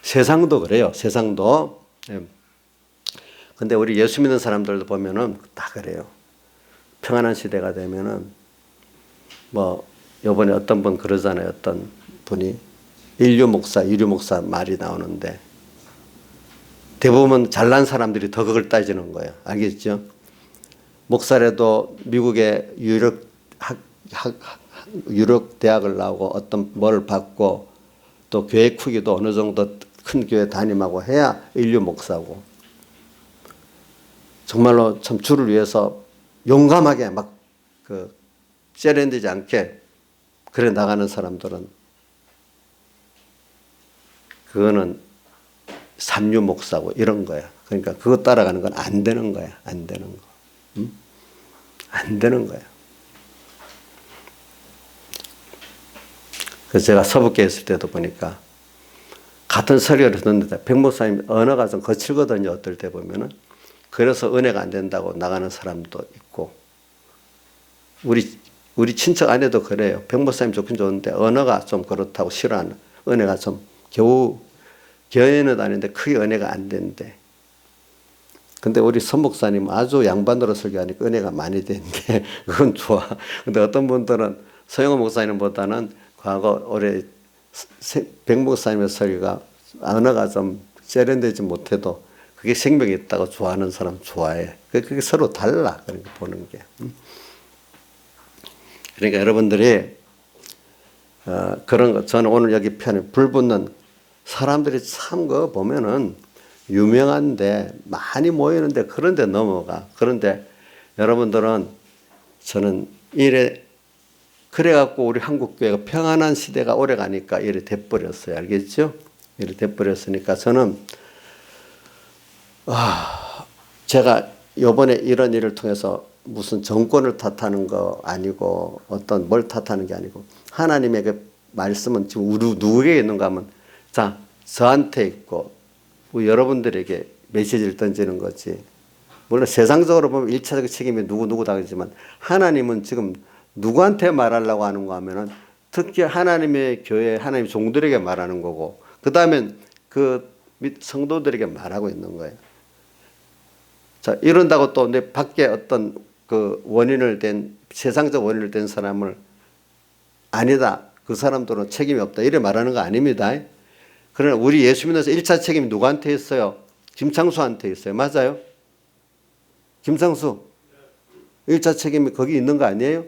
세상도 그래요. 세상도. 근데 우리 예수 믿는 사람들도 보면은 다 그래요. 평안한 시대가 되면은 뭐 요번에 어떤 분 그러잖아요. 어떤 분이 인류 목사 말이 나오는데 대부분 잘난 사람들이 더 그걸 따지는 거예요. 알겠죠? 목사라도 미국의 유력 대학을 나오고 어떤 뭘 받고 또 교회 크기도 어느 정도 큰 교회 담임하고 해야 인류 목사고 정말로 참 주를 위해서 용감하게 막 세련되지 않게 그래 나가는 사람들은 그거는 삼류 목사고 이런 거야. 그러니까 그거 따라가는 건 안 되는 거야. 안 되는 거. 안 되는 거야. 그래서 제가 서북교에 있을 때도 보니까 같은 설교를 듣는데 백 목사님 언어가 좀 거칠거든요. 어떨 때 보면은. 그래서 은혜가 안 된다고 나가는 사람도 있고 우리 친척 안에도 그래요. 백 목사님 좋긴 좋은데 언어가 좀 그렇다고 싫어하는 은혜가 좀 겨우 교회는 아닌데 크게 은혜가 안 된대. 근데 우리 선 목사님 아주 양반으로 설교하니까 은혜가 많이 되는데 그건 좋아. 근데 어떤 분들은 서영호 목사님보다는 과거 올해 백 목사님의 설교가 언어가 좀 세련되지 못해도 그게 생명이 있다고 좋아하는 사람 좋아해. 그게 서로 달라. 그러니까 보는 게. 그러니까 여러분들이 그런 거 저는 오늘 여기 편에 불 붙는 사람들이 참 그 보면은 유명한데 많이 모이는데 그런데 넘어가. 그런데 여러분들은 저는 이래 그래갖고 우리 한국교회가 평안한 시대가 오래가니까 이래 돼버렸어요. 알겠죠? 이래 돼버렸으니까 저는 제가 이번에 이런 일을 통해서 무슨 정권을 탓하는 거 아니고 어떤 뭘 탓하는 게 아니고 하나님의 그 말씀은 지금 우리 누구에게 있는가 하면 자 저한테 있고 여러분들에게 메시지를 던지는 거지. 물론 세상적으로 보면 1차적 책임이 누구 다르지만 하나님은 지금 누구한테 말하려고 하는가 하면은 특히 하나님의 교회 하나님 종들에게 말하는 거고 그 다음엔 그 성도들에게 말하고 있는 거예요. 자 이런다고 또 내 밖에 어떤 그 세상적 원인을 댄 사람을 아니다 그 사람들은 책임이 없다 이래 말하는 거 아닙니다. 그러나 우리 예수 믿어서 1차 책임이 누구한테 있어요? 김창수한테 있어요. 맞아요? 김창수 1차 책임이 거기 있는 거 아니에요?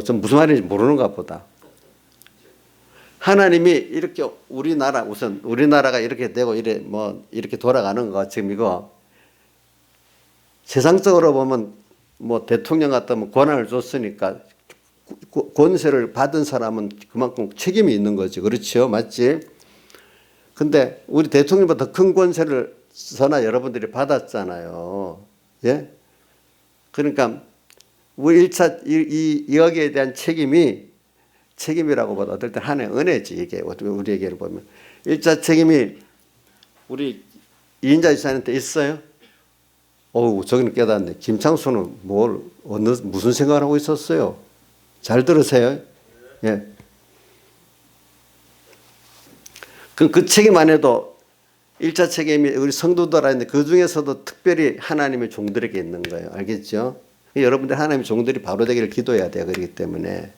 좀 무슨 말인지 모르는가 보다. 하나님이 이렇게 우선 우리나라가 이렇게 되고 이렇게 돌아가는 거 지금 이거 세상적으로 보면 뭐 대통령 같으면 권한을 줬으니까 권세를 받은 사람은 그만큼 책임이 있는 거지. 그렇죠? 맞지? 근데 우리 대통령보다 더 큰 권세를 저나 여러분들이 받았잖아요. 예? 그러니까 우리 1차 여기에 대한 책임이라고 보다 어떨 때 하나의 은혜지. 이게 우리 얘기를 보면 1차 책임이 우리 이인자 지사님한테 있어요. 저기는 깨닫네. 김창수는 무슨 생각을 하고 있었어요? 잘 들으세요. 예. 그 책임 안 해도 1차 책임이 우리 성도들한테 그 중에서도 특별히 하나님의 종들에게 있는 거예요. 알겠죠? 여러분들 하나님의 종들이 바로 되기를 기도해야 돼요. 그렇기 때문에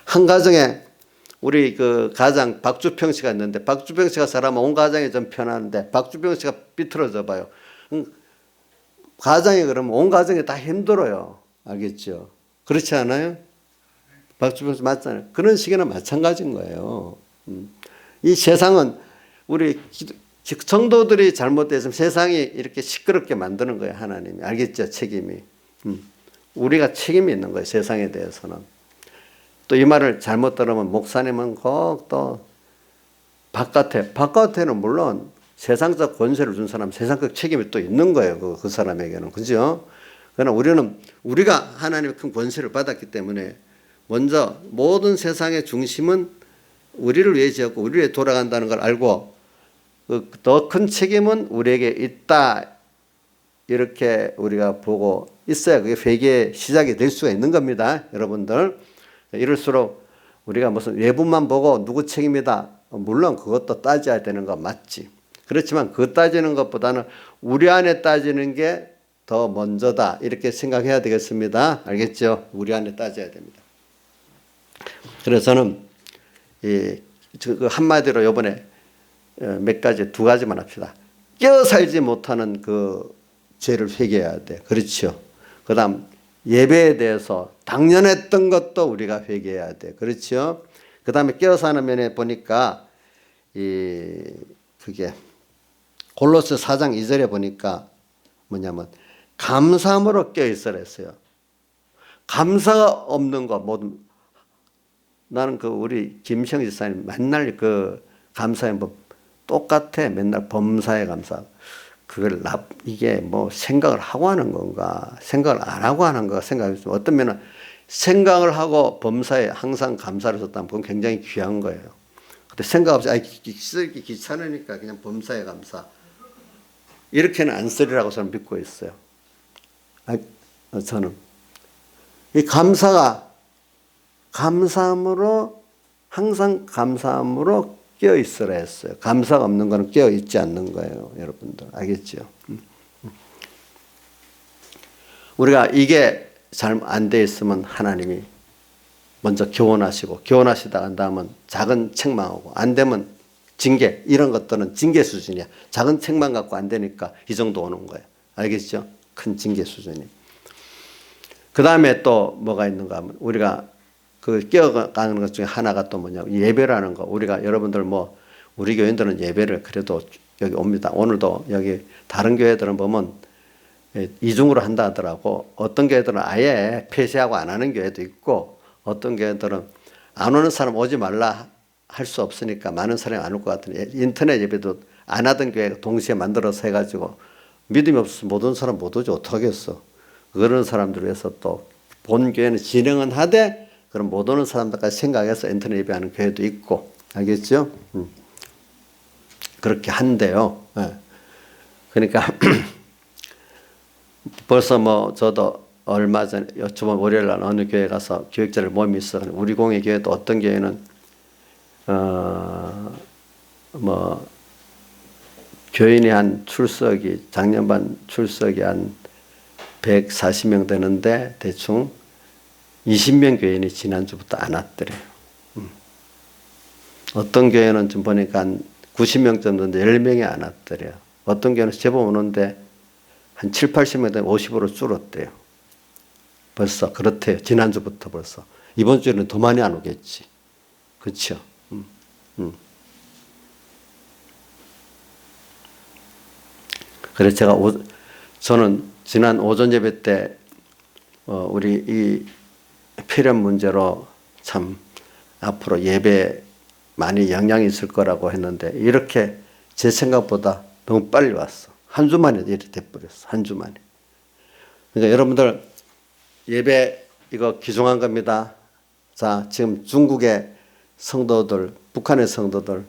한 가정에 우리 그 가장 박주평 씨가 있는데 박주평 씨가 살아면 온 가정이 좀 편한데 박주평 씨가 삐뚤어져 봐요. 가정이 그러면 온 가정이 다 힘들어요. 알겠죠? 그렇지 않아요? 박주평 씨 맞잖아요. 그런 시기는 마찬가지인 거예요. 이 세상은 우리 성도들이 잘못됐으면 세상이 이렇게 시끄럽게 만드는 거예요. 하나님이. 알겠죠? 책임이. 우리가 책임이 있는 거예요. 세상에 대해서는. 또 이 말을 잘못 들으면 목사님은 또 바깥에는 물론 세상적 권세를 준 사람 세상적 책임이 또 있는 거예요. 그 사람에게는. 그죠? 그러나 우리가 하나님의 큰 권세를 받았기 때문에 먼저 모든 세상의 중심은 우리를 위해 지었고 우리를 위해 돌아간다는 걸 알고 더 큰 책임은 우리에게 있다. 이렇게 우리가 보고 있어야 그게 회개의 시작이 될 수가 있는 겁니다. 여러분들. 이럴수록 우리가 무슨 외부만 보고 누구 책임이다. 물론 그것도 따져야 되는 거 맞지. 그렇지만 그 따지는 것보다는 우리 안에 따지는 게 더 먼저다. 이렇게 생각해야 되겠습니다. 알겠죠? 우리 안에 따져야 됩니다. 그래서 저는 한마디로 이번에 두 가지만 합시다. 깨어 살지 못하는 그 죄를 회개해야 돼. 그렇죠. 그 다음 예배에 대해서 당연했던 것도 우리가 회개해야 돼. 그렇죠. 그 다음에 깨어 사는 면에 보니까 그게 골로새 4장 2절에 보니까 뭐냐면 감사함으로 깨어 있으라 했어요. 감사가 없는 거 나는 우리 김시영 지사님 맨날 감사의 법 똑같아. 맨날 범사에 감사. 이게 생각을 하고 하는 건가, 생각을 안 하고 하는 건가 생각해보면 어떤 면은 생각을 하고 범사에 항상 감사를 썼다면 그건 굉장히 귀한 거예요. 근데 생각 없이, 쓰기 귀찮으니까 그냥 범사에 감사. 이렇게는 안 쓰리라고 저는 믿고 있어요. 저는. 이 항상 감사함으로 깨어 있으라 했어요. 감사가 없는 거는 깨어 있지 않는 거예요. 여러분들. 알겠죠? 우리가 이게 잘 안 돼 있으면 하나님이 먼저 교훈하시다가 한 다음은 작은 책망하고 안 되면 징계. 이런 것들은 징계 수준이야. 작은 책망 갖고 안 되니까 이 정도 오는 거예요. 알겠죠? 큰 징계 수준이. 그 다음에 또 뭐가 있는가 하면 우리가 깨어가는 것 중에 하나가 또 뭐냐면 예배라는 거. 우리가 여러분들 우리 교인들은 예배를 그래도 여기 옵니다. 오늘도 여기 다른 교회들은 보면 이중으로 한다 하더라고. 어떤 교회들은 아예 폐쇄하고 안 하는 교회도 있고 어떤 교회들은 안 오는 사람 오지 말라 할 수 없으니까 많은 사람이 안 올 것 같은데 인터넷 예배도 안 하던 교회가 동시에 만들어서 해가지고 믿음이 없어서 못 온 사람 못 오지 어떡하겠어. 그런 사람들을 위해서 또 본 교회는 진행은 하되 그럼 못 오는 사람들까지 생각해서 인터넷 예배하는 교회도 있고. 알겠죠? 그렇게 한대요. 네. 그러니까 벌써 저도 얼마 전에 저번 월요일 날 어느 교회 가서 교육자를 모임이 있어. 우리 공예 교회도 어떤 교회는 교인이 작년 반 출석이 한 140명 되는데 대충 20명 교인이 지난주부터 안 왔더래요. 어떤 교회는 좀 보니까 한 90명 정도인데 10명이 안 왔더래요. 어떤 교회는 제법 오는데 한 7, 80명 되면 50으로 줄었대요. 벌써 그렇대요. 지난주부터 벌써. 이번 주에는 더 많이 안 오겠지. 그렇죠? 그래서 저는 지난 오전 예배 때 우리 이 필연 문제로 참 앞으로 예배 많이 영향이 있을 거라고 했는데 이렇게 제 생각보다 너무 빨리 왔어. 한 주 만에 이렇게 돼버렸어. 한 주 만에. 그러니까 여러분들 예배 이거 귀중한 겁니다. 자, 지금 중국의 성도들, 북한의 성도들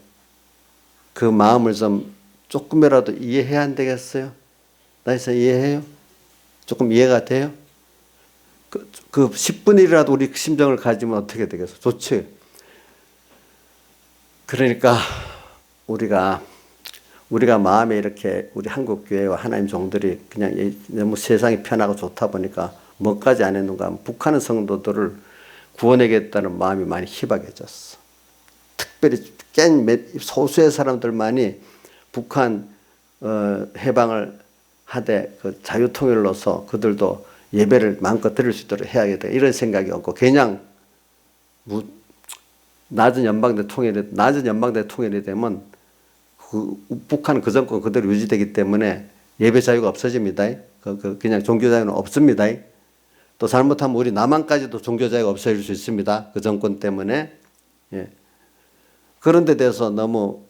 그 마음을 좀 조금이라도 이해해야 안 되겠어요? 나에서 이해해요? 조금 이해가 돼요? 그 10분 1이라도 우리 심정을 가지면 어떻게 되겠어? 좋지? 그러니까 우리가 마음에 이렇게 우리 한국 교회와 하나님 종들이 그냥 너무 세상이 편하고 좋다 보니까 뭐까지 안 했는가 하면 북한의 성도들을 구원하겠다는 마음이 많이 희박해졌어. 특별히 깬 소수의 사람들만이 북한 해방을 하되 그 자유통일로서 그들도 예배를 마음껏 드릴 수 있도록 해야겠다 이런 생각이 없고 그냥 낮은 연방대 통일이 되면 북한 그 정권 그대로 유지되기 때문에 예배 자유가 없어집니다. 그냥 종교 자유는 없습니다. 또 잘못하면 우리 남한까지도 종교 자유가 없어질 수 있습니다. 그 정권 때문에. 예. 그런 데 대해서 너무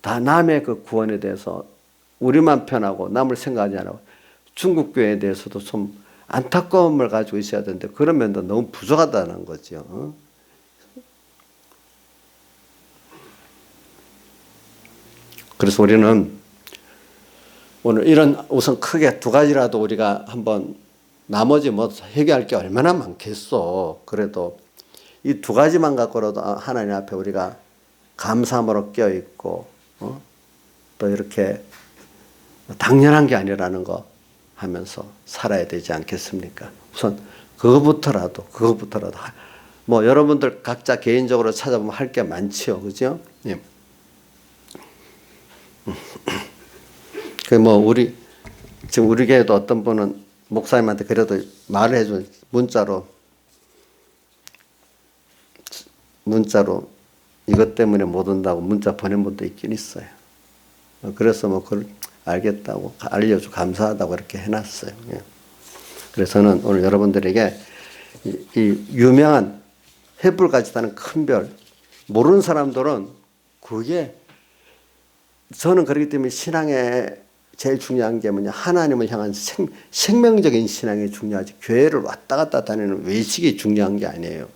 다 남의 그 구원에 대해서 우리만 편하고 남을 생각하지 않고 중국 교회에 대해서도 좀 안타까움을 가지고 있어야 되는데 그런 면도 너무 부족하다는 거죠. 그래서 우리는 오늘 이런 우선 크게 두 가지라도 우리가 한번 나머지 뭐 해결할 게 얼마나 많겠어. 그래도 이 두 가지만 갖고라도 하나님 앞에 우리가 감사함으로 껴있고 또 이렇게 당연한 게 아니라는 거 하면서 살아야 되지 않겠습니까? 우선 그거부터라도 뭐 여러분들 각자 개인적으로 찾아보면 할 게 많지요. 그죠? 예. 지금 우리 교회도 어떤 분은 목사님한테 그래도 말을 해준 문자로 이것 때문에 못 온다고 문자 보낸 분도 있긴 있어요. 그래서 뭐 그걸 알겠다고 알려주고 감사하다고 이렇게 해놨어요. 예. 그래서 저는 오늘 여러분들에게 이 유명한 횃불같이 다는 큰 별 모르는 사람들은 그게 저는 그렇기 때문에 신앙에 제일 중요한 게 뭐냐 하나님을 향한 생명적인 신앙이 중요하지 교회를 왔다 갔다 다니는 외식이 중요한 게 아니에요.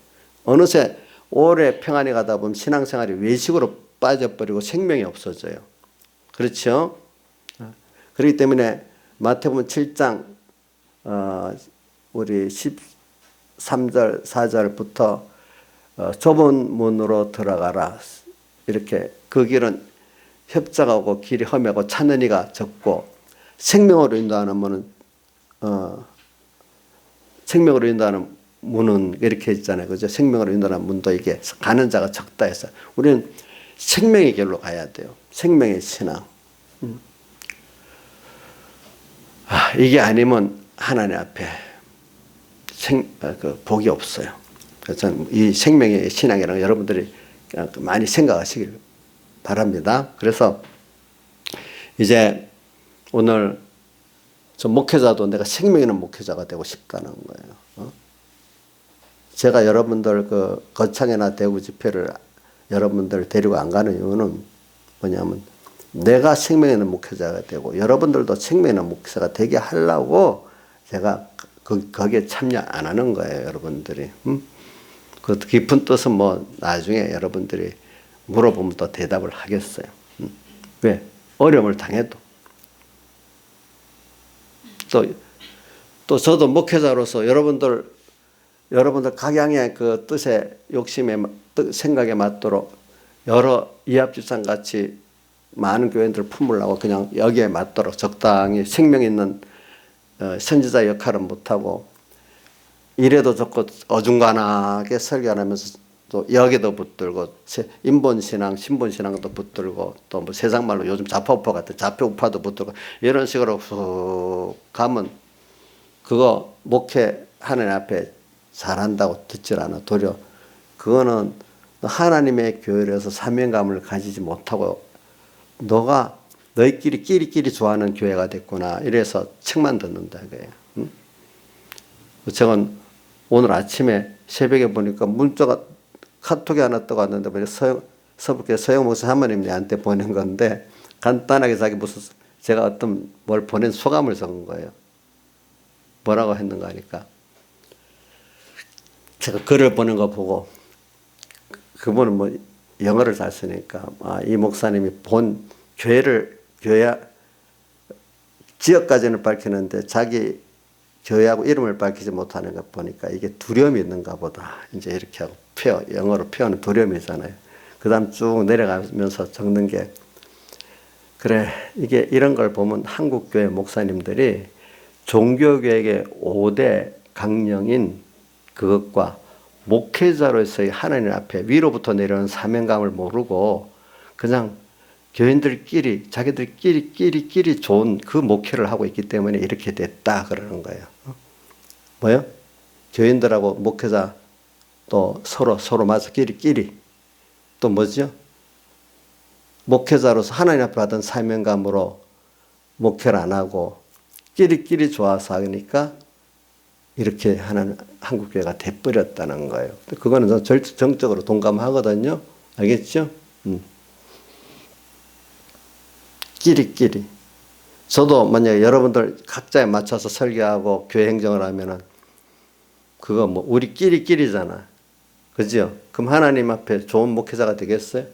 어느새 오래 평안히 가다 보면 신앙생활이 외식으로 빠져버리고 생명이 없어져요. 그렇죠? 그렇기 때문에 마태복음 7장 우리 13절 4절부터 좁은 문으로 들어가라 이렇게 그 길은 협착하고 길이 험하고 찾는 이가 적고 생명으로 인도하는 문은 이렇게 있잖아요. 그죠? 생명으로 인도하는 문도 이게 가는 자가 적다 해서 우리는 생명의 길로 가야 돼요. 생명의 신앙. 이게 아니면 하나님 앞에 복이 없어요. 그래서 저는 이 생명의 신앙이라는 여러분들이 많이 생각하시길 바랍니다. 그래서 이제 오늘 저 목회자도 내가 생명 있는 목회자가 되고 싶다는 거예요. 제가 여러분들 그 거창이나 대구 집회를 여러분들 데리고 안 가는 이유는 뭐냐면 내가 생명 있는 목회자가 되고 여러분들도 생명 있는 목회자가 되게 하려고 제가 거기에 참여 안 하는 거예요. 여러분들이. 그 깊은 뜻은 뭐 나중에 여러분들이 물어보면 또 대답을 하겠어요. 왜? 어려움을 당해도. 또 저도 목회자로서 여러분들 각양의 그 뜻에 욕심에 생각에 맞도록 여러 이합집산 같이 많은 교인들을 품으려고 그냥 여기에 맞도록 적당히 생명 있는 선지자 역할은 못하고 이래도 좋고 어중간하게 설교 안 하면서 또 여기도 붙들고 인본신앙, 신본신앙도 붙들고 또 뭐 세상 말로 요즘 좌파우파 같은 좌표우파도 붙들고 이런 식으로 훅 가면 그거 목회 하나님 앞에 잘한다고 듣질 않아. 도리어 그거는 하나님의 교회에서 사명감을 가지지 못하고 너가 너희끼리 끼리끼리 좋아하는 교회가 됐구나 이래서 책만 듣는다 이거예요. 응? 제가 오늘 아침에 새벽에 보니까 문자가 카톡이 하나 떠갔는데 서북계 서영 목사 사모님 내한테 보낸 건데 간단하게 자기 무슨 제가 어떤 뭘 보낸 소감을 적은 거예요. 뭐라고 했는가 하니까 제가 글을 보낸 거 보고 그분은 뭐 영어를 잘 쓰니까 이 목사님이 본 교회 지역까지는 밝히는데 자기 교회하고 이름을 밝히지 못하는 거 보니까 이게 두려움이 있는가 보다. 이제 이렇게 하고 영어로 표현은 두려움이잖아요. 그 다음 쭉 내려가면서 적는 게 그래 이게 이런 걸 보면 한국교회 목사님들이 종교개혁의 5대 강령인 그것과 목회자로서의 하나님 앞에 위로부터 내려오는 사명감을 모르고 그냥 교인들끼리 자기들끼리 좋은 그 목회를 하고 있기 때문에 이렇게 됐다 그러는 거예요. 뭐요? 교인들하고 목회자 또 서로 맞아 끼리 또 뭐죠? 목회자로서 하나님 앞에 받은 사명감으로 목회를 안 하고 끼리끼리 좋아서 하니까 이렇게 하는 한국교회가 돼버렸다는 거예요. 그거는 정적으로 동감하거든요. 알겠죠? 끼리끼리. 저도 만약에 여러분들 각자에 맞춰서 설교하고 교회 행정을 하면은 그거 뭐 우리 끼리끼리잖아. 그죠? 그럼 하나님 앞에 좋은 목회자가 되겠어요?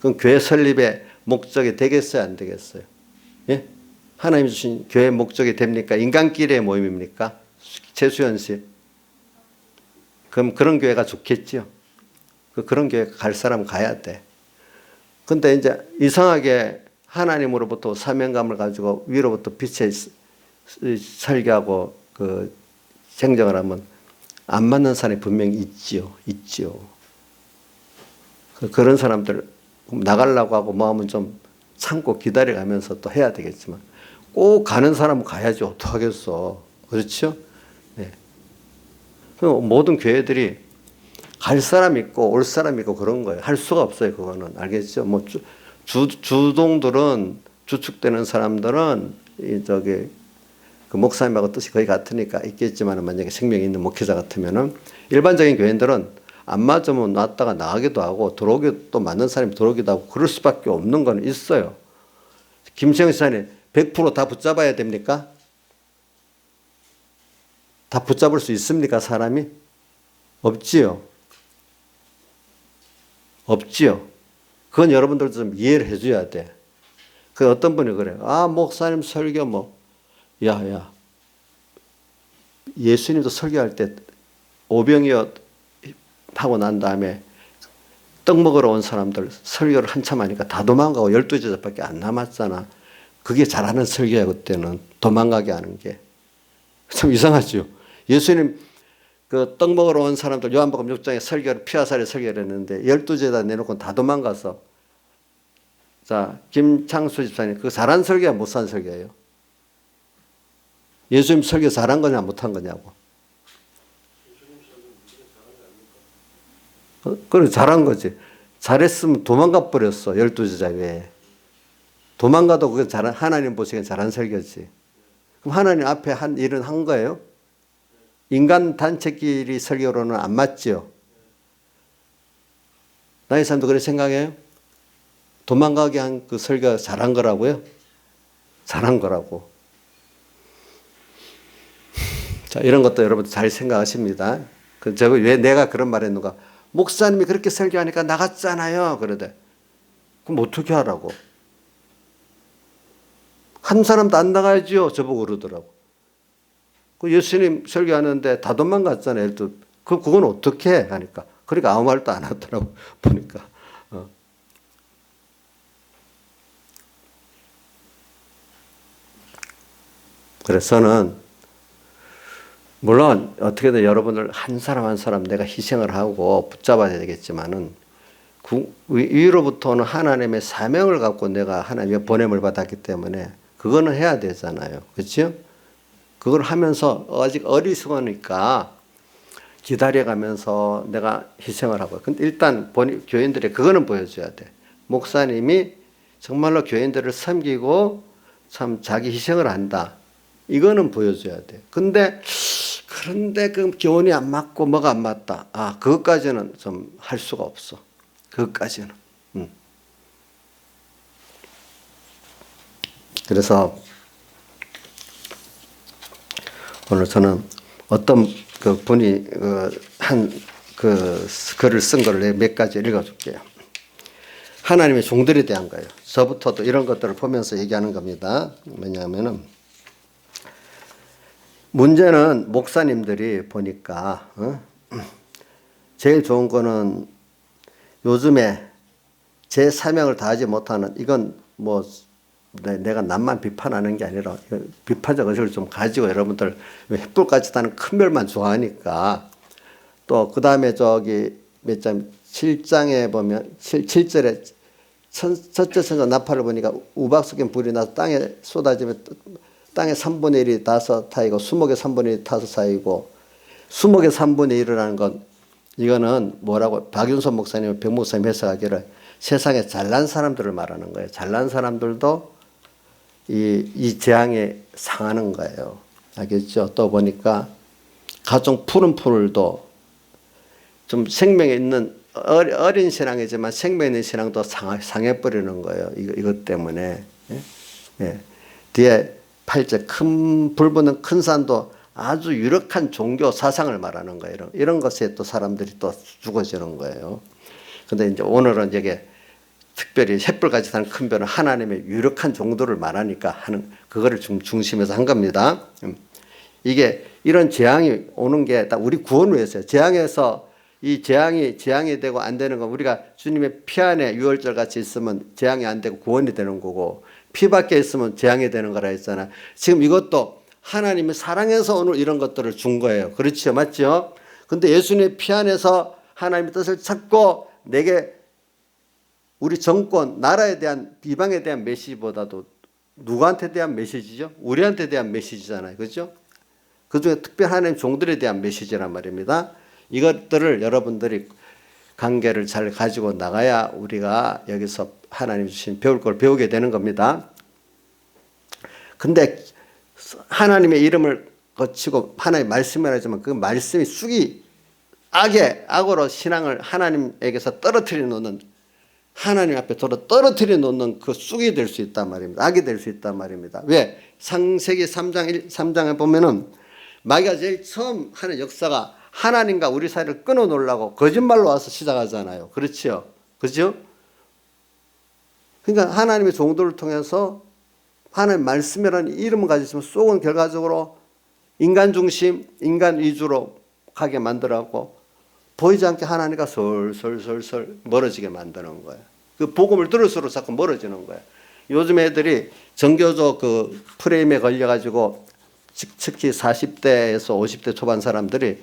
그럼 교회 설립의 목적이 되겠어요? 안 되겠어요? 예? 하나님 주신 교회 목적이 됩니까? 인간끼리의 모임입니까? 재수연식. 그럼 그런 교회가 좋겠죠? 그런 교회 갈 사람 가야 돼. 근데 이제 이상하게 하나님으로부터 사명감을 가지고 위로부터 빛의 설교하고 그 생정을 하면 안 맞는 사람이 분명히 있지요. 그런 사람들 나가려고 하고 마음은 좀 참고 기다려가면서 또 해야 되겠지만 꼭 가는 사람은 가야지 어떡하겠어. 그렇죠? 네. 모든 교회들이 갈 사람 있고 올 사람 있고 그런 거예요. 할 수가 없어요. 그거는 알겠죠? 뭐 주동들은 주축되는 사람들은 그 목사님하고 뜻이 거의 같으니까 있겠지만 만약에 생명이 있는 목회자 같으면은 일반적인 교인들은 안 맞으면 놨다가 나가기도 하고 들어오기 또 맞는 사람이 들어오기도 하고 그럴 수밖에 없는 건 있어요. 김시영 시사님 100% 붙잡아야 됩니까? 다 붙잡을 수 있습니까? 사람이? 없지요. 그건 여러분들도 좀 이해를 해줘야 돼. 그 어떤 분이 그래요. 목사님 설교 야. 예수님도 설교할 때 오병이어 하고 난 다음에 떡 먹으러 온 사람들 설교를 한참 하니까 다 도망가고 12제자밖에 안 남았잖아. 그게 잘하는 설교야 그때는. 도망가게 하는 게. 참 이상하죠. 예수님 그 떡 먹으러 온 사람들 요한복음 6장에 설교를 피하살에 설교를 했는데 12제자 내놓고 다 도망가서 자 김창수 집사님 그 잘한 설교야 못한 설교예요? 예수님 설교 잘한 거냐 못한 거냐고. 그래 잘한 거지. 잘했으면 도망가 버렸어. 12제자 외에. 도망가도 그게 하나님 보시기엔 잘한 설교지. 그럼 하나님 앞에 한 일은 한 거예요? 인간 단체끼리 설교로는 안 맞지요. 나의 사람도 그렇게 생각해요? 도망가게 한 그 설교가 잘한 거라고요? 잘한 거라고. 자, 이런 것도 여러분들 잘 생각하십니다. 저거 왜 내가 그런 말 했는가? 목사님이 그렇게 설교하니까 나갔잖아요. 그러대. 그럼 어떻게 하라고? 한 사람도 안 나가야지요. 저보고 그러더라고. 그 예수님 설교하는데 다 도망갔잖아요. 그건 어떻게 해? 하니까. 그러니까 아무 말도 안 하더라고. 보니까. 그래서 저는 물론 어떻게든 여러분들 한 사람 한 사람 내가 희생을 하고 붙잡아야 되겠지만은 위로부터는 하나님의 사명을 갖고 내가 하나님의 보냄을 받았기 때문에 그거는 해야 되잖아요. 그렇죠? 그걸 하면서 아직 어리석으니까 기다려가면서 내가 희생을 하고. 근데 일단 교인들이 그거는 보여줘야 돼. 목사님이 정말로 교인들을 섬기고 참 자기 희생을 한다. 이거는 보여줘야 돼. 그런데 그 교훈이 안 맞고 뭐가 안 맞다. 그것까지는 좀 할 수가 없어. 그것까지는. 그래서 오늘 저는 어떤 그 분이 한 그 글을 쓴 걸 몇 가지 읽어줄게요. 하나님의 종들에 대한 거예요. 저부터도 이런 것들을 보면서 얘기하는 겁니다. 뭐냐면은 문제는 목사님들이 보니까 제일 좋은 거는 요즘에 제 사명을 다하지 못하는, 이건 뭐 내가 남만 비판하는 게 아니라 비판적 의식을 좀 가지고 여러분들 횃불같이 타는 큰 별만 좋아하니까. 또 그 다음에 몇 장 7장에 보면 7절에 첫째 천사 나팔을 보니까 우박 속에 불이 나서 땅에 쏟아지면 땅의 3분의 1이 다섯 타이고 수목의 3분의 1이 다섯 사이고, 수목의 3분의 1이라는 건 이거는 뭐라고 박윤선 목사님, 백 목사님 해석하기를 세상에 잘난 사람들을 말하는 거예요. 잘난 사람들도 이 재앙에 상하는 거예요. 알겠죠? 또 보니까 가정 푸른 풀도 좀 생명에 있는 어린 신앙이지만 생명에 있는 신앙도 상해버리는 거예요. 이것 때문에. 예. 뒤에 8절 큰 불보는 큰 산도 아주 유력한 종교 사상을 말하는 거예요. 이런 것에 또 사람들이 또 죽어지는 거예요. 근데 이제 오늘은 이게 특별히 횃불같이 타는 큰 별은 하나님의 유력한 종도를 말하니까 하는 그거를 중심에서 한 겁니다. 이게 이런 재앙이 오는 게 딱 우리 구원을 위해서요. 재앙에서 이 재앙이 되고 안 되는 건 우리가 주님의 피 안에 유월절 같이 있으면 재앙이 안 되고 구원이 되는 거고, 피 밖에 있으면 재앙이 되는 거라 했잖아요. 지금 이것도 하나님이 사랑해서 오늘 이런 것들을 준 거예요. 그렇죠? 맞죠? 근데 예수님의 피 안에서 하나님의 뜻을 찾고 내게 우리 정권, 나라에 대한 비방에 대한 메시지보다도 누구한테 대한 메시지죠? 우리한테 대한 메시지잖아요. 그렇죠? 그중에 특별 하나님 종들에 대한 메시지란 말입니다. 이것들을 여러분들이 관계를 잘 가지고 나가야 우리가 여기서 하나님 주신 배울 걸 배우게 되는 겁니다. 근데 하나님의 이름을 거치고 하나님의 말씀을 하지만 그 말씀이 쑥이 악으로 신앙을 하나님에게서 떨어뜨려 놓는, 하나님 앞에 떨어뜨려 놓는 그 쑥이 될 수 있단 말입니다. 악이 될 수 있단 말입니다. 왜? 창세기 3장에 보면은 마귀가 제일 처음 하는 역사가 하나님과 우리 사이를 끊어 놓으려고 거짓말로 와서 시작하잖아요. 그렇죠? 그죠? 그러니까 하나님의 종도를 통해서 하나님 말씀이라는 이름을 가지시면 쏙은 결과적으로 인간 중심, 인간 위주로 가게 만들어갖고 보이지 않게 하나님과 솔솔솔솔 멀어지게 만드는 거예요. 그 복음을 들을수록 자꾸 멀어지는 거예요. 요즘 애들이 정교조 그 프레임에 걸려가지고 특히 40대에서 50대 초반 사람들이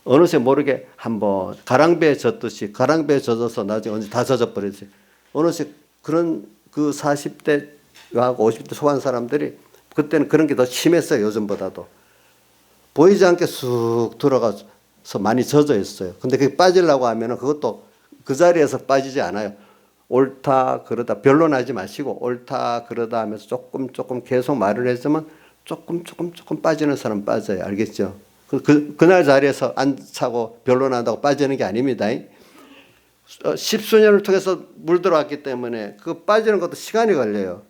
어느새 모르게 한번 가랑비에 젖듯이 가랑비에 젖어서 나중에 언제 다 젖어버리지. 어느새 그런 그 40대하고 50대 초반 사람들이 그때는 그런 게 더 심했어요. 요즘보다도. 보이지 않게 쑥 들어가서 많이 젖어 있어요. 근데 그게 빠지려고 하면은 그것도 그 자리에서 빠지지 않아요. 옳다 그러다 변론하지 마시고 옳다 그러다 하면서 조금 계속 말을 했으면 조금 빠지는 사람 빠져요. 알겠죠? 그날 자리에서 안 차고 변론한다고 빠지는 게 아닙니다. 십수년을 통해서 물들어왔기 때문에 그 빠지는 것도 시간이 걸려요.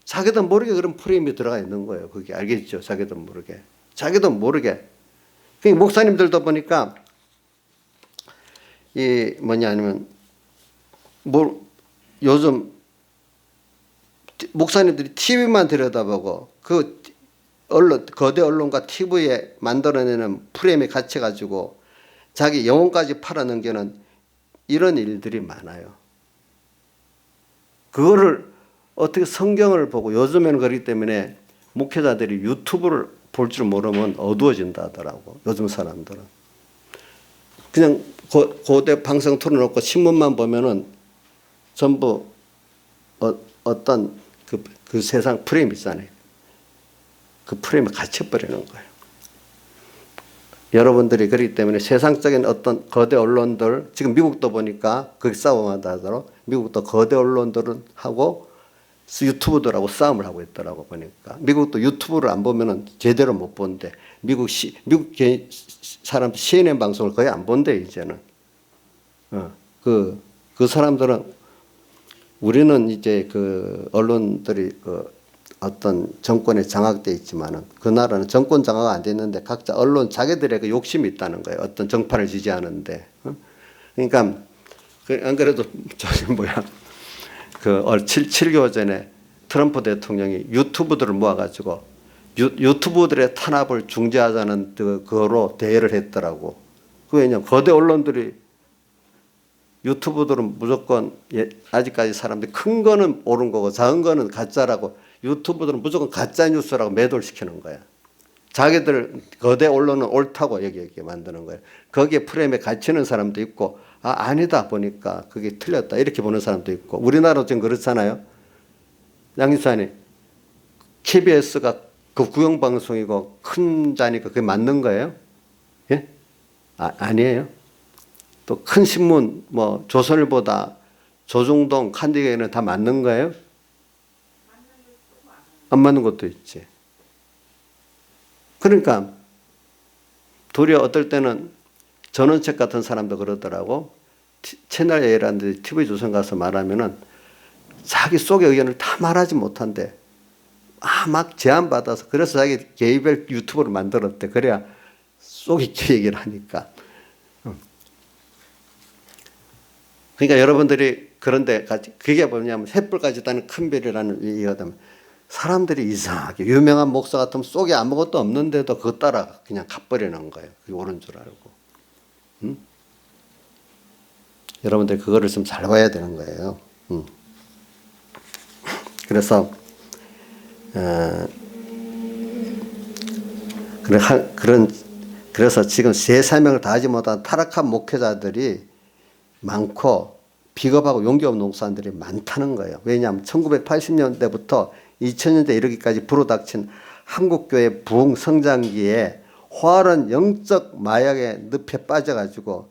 자기도 모르게 그런 프레임이 들어가 있는 거예요. 그게 알겠죠? 자기도 모르게. 그러니까 목사님들도 보니까 요즘 목사님들이 TV만 들여다보고 그 거대 언론과 TV에 만들어내는 프레임에 갇혀가지고 자기 영혼까지 팔아넘기는 이런 일들이 많아요. 그거를 어떻게 성경을 보고, 요즘에는 그렇기 때문에 목회자들이 유튜브를 볼 줄 모르면 어두워진다 하더라고. 요즘 사람들은. 그냥 고대 방송 틀어놓고 신문만 보면은 전부 어떤 그 세상 프레임 있잖아요. 그 프레임에 갇혀버리는 거예요. 여러분들이 그렇기 때문에 세상적인 어떤 거대 언론들, 지금 미국도 보니까 거기 싸움한다 하더라도 미국도 거대 언론들은 하고 유튜브들하고 싸움을 하고 있더라고 보니까. 미국도 유튜브를 안 보면은 제대로 못 본대. 미국 사람 CNN 방송을 거의 안 본대 이제는. 그 사람들은 우리는 이제 그 언론들이 어떤 정권에 장악돼 있지만은 그 나라는 정권 장악 안 됐는데 각자 언론 자기들의 그 욕심이 있다는 거예요. 어떤 정파를 지지하는데. 그러니까 안 그래도 저기 그 7.9 전에 트럼프 대통령이 유튜브들을 모아가지고 유튜브들의 탄압을 중재하자는 그거로 대회를 했더라고. 그 왜냐면 거대 언론들이 유튜브들은 무조건 아직까지 사람들이 큰 거는 옳은 거고 작은 거는 가짜라고 유튜브들은 무조건 가짜 뉴스라고 매도를 시키는 거야. 자기들 거대 언론은 옳다고 여기게 만드는 거예요. 거기에 프레임에 갇히는 사람도 있고 아니다 보니까 그게 틀렸다 이렇게 보는 사람도 있고 우리나라도 지금 그렇잖아요. 양 기사님 KBS가 그 구형방송이고 큰 자니까 그게 맞는 거예요? 예? 아니에요. 또 큰 신문 조선일보다 조중동 칸디게는 다 맞는 거예요? 안 맞는 것도 있지. 그러니까 도리어 어떨 때는 전원책 같은 사람도 그러더라고. 채널 A라는 TV조선 가서 말하면은 자기 속의 의견을 다 말하지 못한대. 막 제안받아서 그래서 자기 개별 유튜브를 만들었대. 그래야 속 있게 얘기를 하니까. 그러니까 여러분들이 그런데 그게 뭐냐면 횃불까지 따는 큰 별이라는 얘기하다면 사람들이 이상하게 유명한 목사 같으면 속에 아무것도 없는데도 그거 따라 그냥 가버리는 거예요. 그게 옳은 줄 알고. 여러분들 그거를 좀 잘 봐야 되는 거예요. 그래서 지금 새 사명을 다하지 못한 타락한 목회자들이 많고 비겁하고 용기 없는 목사들이 많다는 거예요. 왜냐하면 1980년대부터 2000년대 이르기까지 불어닥친 한국교회 부흥 성장기에 활은 영적 마약의 늪에 빠져가지고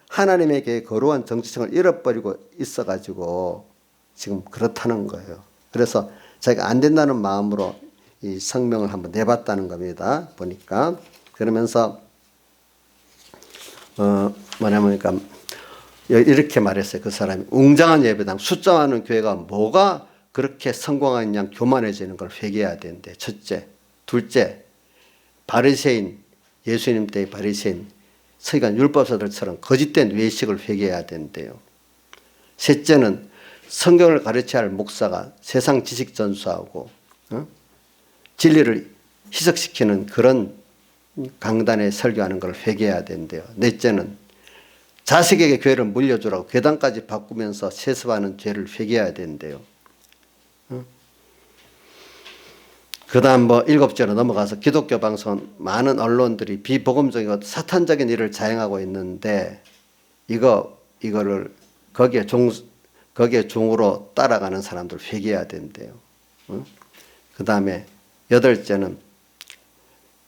하나님에게 거룩한 정체성을 잃어버리고 있어가지고 지금 그렇다는 거예요. 그래서 자기가 안 된다는 마음으로 이 성명을 한번 내봤다는 겁니다. 보니까 그러면서 뭐냐면 이렇게 말했어요. 그 사람이 웅장한 예배당 숫자 많은 교회가 뭐가 그렇게 성공하느냐 교만해지는 걸 회개해야 되는데 첫째. 둘째 바리새인 예수님 때의 바리새인 서기관 율법사들처럼 거짓된 외식을 회개해야 된대요. 셋째는 성경을 가르쳐야 할 목사가 세상 지식 전수하고 진리를 희석시키는 그런 강단에 설교하는 걸 회개해야 된대요. 넷째는 자식에게 교회를 물려주라고 괴당까지 바꾸면서 세습하는 죄를 회개해야 된대요. 그 다음 일곱째로 넘어가서 기독교 방송 많은 언론들이 비복음적이고 사탄적인 일을 자행하고 있는데 이거를 거기에 종으로 따라가는 사람들 회개해야 된대요. 그 다음에 여덟째는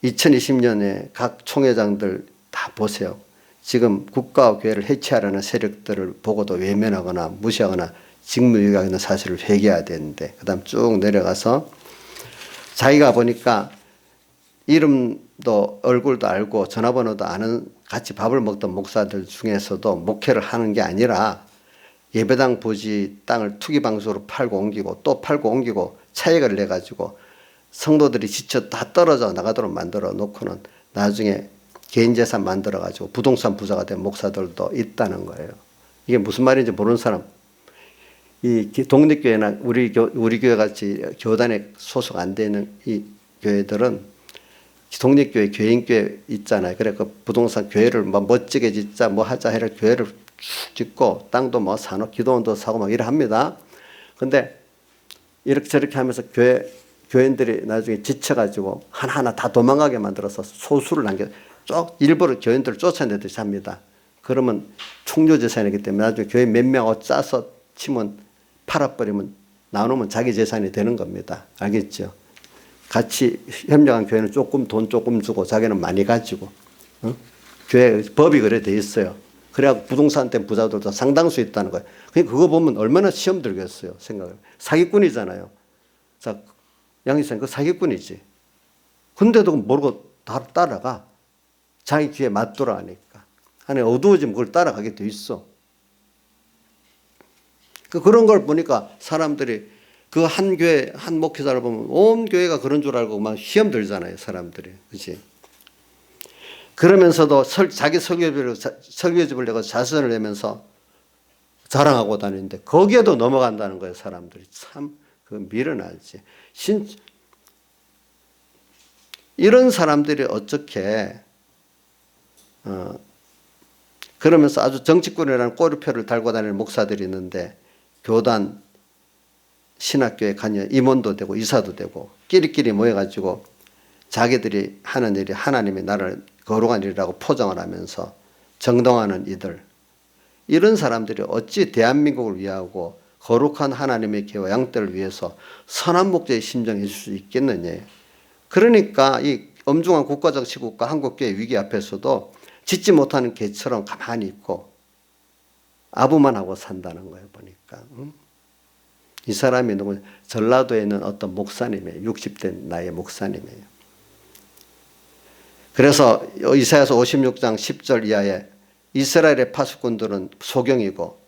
2020년에 각 총회장들 다 보세요. 지금 국가와 교회를 해체하려는 세력들을 보고도 외면하거나 무시하거나 직무유기하는 사실을 회개해야 되는데 그 다음 쭉 내려가서 자기가 보니까 이름도 얼굴도 알고 전화번호도 아는 같이 밥을 먹던 목사들 중에서도 목회를 하는 게 아니라 예배당 부지 땅을 투기 방식으로 팔고 옮기고 또 팔고 옮기고 차익을 내가지고 성도들이 지쳐 다 떨어져 나가도록 만들어 놓고는 나중에 개인 재산 만들어 가지고 부동산 부자가 된 목사들도 있다는 거예요. 이게 무슨 말인지 모르는 사람. 이 독립교회나 우리 교회 같이 교단에 소속 안 되는 이 교회들은 독립교회, 교인교회 있잖아요. 그래 그 부동산 교회를 멋지게 짓자 하자 해라 교회를 쭉 짓고 땅도 사놓고 기도원도 사고 이래 합니다. 근데 이렇게 저렇게 하면서 교회 교인들이 나중에 지쳐가지고 하나하나 다 도망가게 만들어서 소수를 남겨 일부러 교인들을 쫓아내듯이 합니다. 그러면 총료재산이기 때문에 나중에 교인 몇 명 짜서 치면 팔아버리면 나누면 자기 재산이 되는 겁니다. 알겠죠? 같이 협력한 교회는 돈 조금 주고 자기는 많이 가지고 교회 법이 그래 돼 있어요. 그래야 부동산 때문에 부자들도 상당수 있다는 거예요. 그거 보면 얼마나 시험 들겠어요. 생각을. 사기꾼이잖아요. 자, 양희선 그 사기꾼이지. 근데도 모르고 다 따라가. 자기 귀에 맞돌아 하니까. 안에 어두워지면 그걸 따라가게 돼 있어. 그런 걸 보니까 사람들이 그 한 교회, 한 목회자를 보면 온 교회가 그런 줄 알고 막 시험 들잖아요. 사람들이. 그치? 그러면서도 자기 설교집을 내고 자선을 내면서 자랑하고 다니는데 거기에도 넘어간다는 거예요. 사람들이. 참 미련하지. 이런 사람들이 어떻게 그러면서 아주 정치꾼이라는 꼬리표를 달고 다니는 목사들이 있는데 교단 신학교에 가면 임원도 되고 이사도 되고 끼리끼리 모여가지고 자기들이 하는 일이 하나님이 나를 거룩한 일이라고 포장을 하면서 정당화하는 이들, 이런 사람들이 어찌 대한민국을 위하고 거룩한 하나님의 교회와 양떼를 위해서 선한 목적의 심정해 줄 수 있겠느냐. 그러니까 이 엄중한 국가적 시국과 한국교회 위기 앞에서도 짓지 못하는 개처럼 가만히 있고 아부만 하고 산다는 거예요. 보니까. 이 사람이 누구 전라도에 있는 어떤 목사님이에요. 60대 나이의 목사님이에요. 그래서 이사야서 56장 10절 이하에 이스라엘의 파수꾼들은 소경이고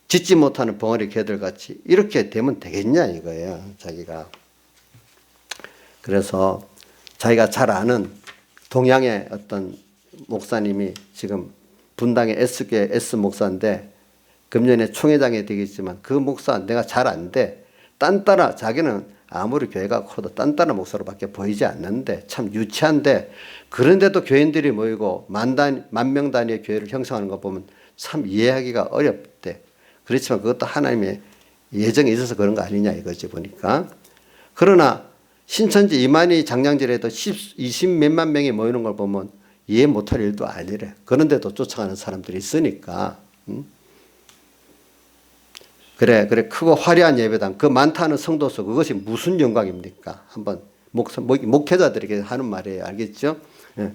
짓지 못하는 벙어리 개들같이 이렇게 되면 되겠냐 이거예요. 자기가. 그래서 자기가 잘 아는 동양의 어떤 목사님이 지금 분당의 S교회 S 목사인데 금년에 총회장이 되겠지만 그 목사 내가 잘 안 돼. 딴따라 자기는 아무리 교회가 커도 딴따라 목사로밖에 보이지 않는데 참 유치한데 그런데도 교인들이 모이고 만 명 단위의 교회를 형성하는 거 보면 참 이해하기가 어렵대. 그렇지만 그것도 하나님의 예정이 있어서 그런 거 아니냐 이거지 보니까. 그러나 신천지 이만희 장량질에도 20 몇만 명이 모이는 걸 보면 이해 못할 일도 아니래. 그런데도 쫓아가는 사람들이 있으니까. 그래 크고 화려한 예배당 그 많다는 성도수 그것이 무슨 영광입니까? 한번 목회자들에게 하는 말이에요. 알겠죠? 예.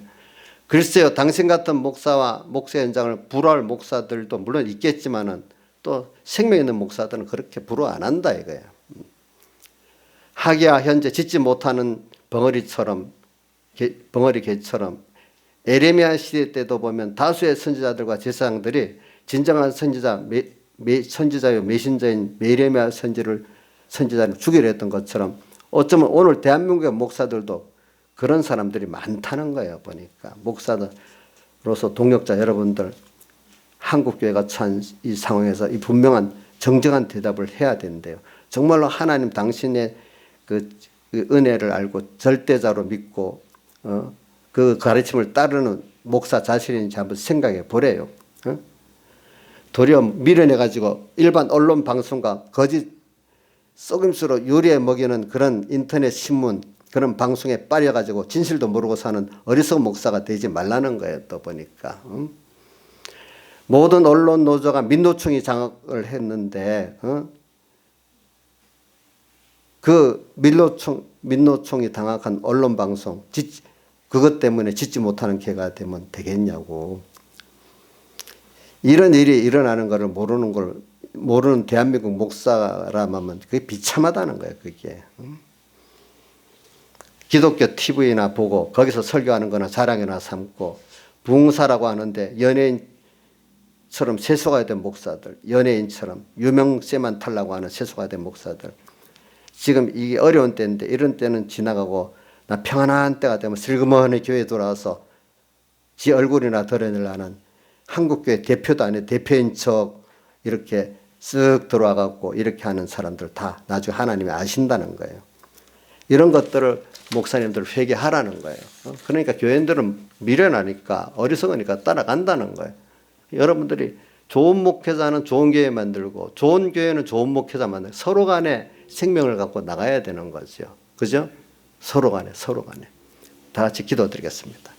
글쎄요, 당신 같은 목사와 목사 현장을 부러워할 목사들도 물론 있겠지만은 또 생명 있는 목사들은 그렇게 부러워 안 한다 이거예요. 하기야 현재 짓지 못하는 벙어리 개처럼 에레미야 시대 때도 보면 다수의 선지자들과 제사장들이 진정한 선지자요 메신저인 에레미야 선지자를 죽이려 했던 것처럼 어쩌면 오늘 대한민국의 목사들도 그런 사람들이 많다는 거예요. 보니까 목사로서 동역자 여러분들 한국교회가 처한 이 상황에서 이 분명한 정정한 대답을 해야 된대요. 정말로 하나님 당신의 그 은혜를 알고 절대자로 믿고 그 가르침을 따르는 목사 자신인지 한번 생각해 보래요. 도리어 미련해가지고 일반 언론 방송과 거짓 속임수로 유리에 먹이는 그런 인터넷 신문 그런 방송에 빨려가지고 진실도 모르고 사는 어리석은 목사가 되지 말라는 거예요. 또 보니까. 모든 언론 노조가 민노총이 장악을 했는데 그 민노총이 장악한 언론 방송 그것 때문에 짓지 못하는 개가 되면 되겠냐고. 이런 일이 일어나는 것을 모르는 대한민국 목사라면 그게 비참하다는 거예요. 그게. 기독교 TV나 보고 거기서 설교하는 거나 자랑이나 삼고 부흥사라고 하는데 연예인처럼 세속화가 된 목사들, 연예인처럼 유명세만 타려고 하는 세속화가 된 목사들. 지금 이게 어려운 때인데 이런 때는 지나가고 나 평안한 때가 되면 슬그머니 교회에 돌아와서 지 얼굴이나 드러내려는 한국교회 대표도 아니고 대표인 척 이렇게 쓱 들어와갖고 이렇게 하는 사람들 다 나중에 하나님이 아신다는 거예요. 이런 것들을 목사님들 회개하라는 거예요. 그러니까 교인들은 미련하니까 어리석으니까 따라간다는 거예요. 여러분들이 좋은 목회자는 좋은 교회 만들고 좋은 교회는 좋은 목회자 만들고 서로 간에 생명을 갖고 나가야 되는 거죠. 그죠? 서로 간에. 다 같이 기도드리겠습니다.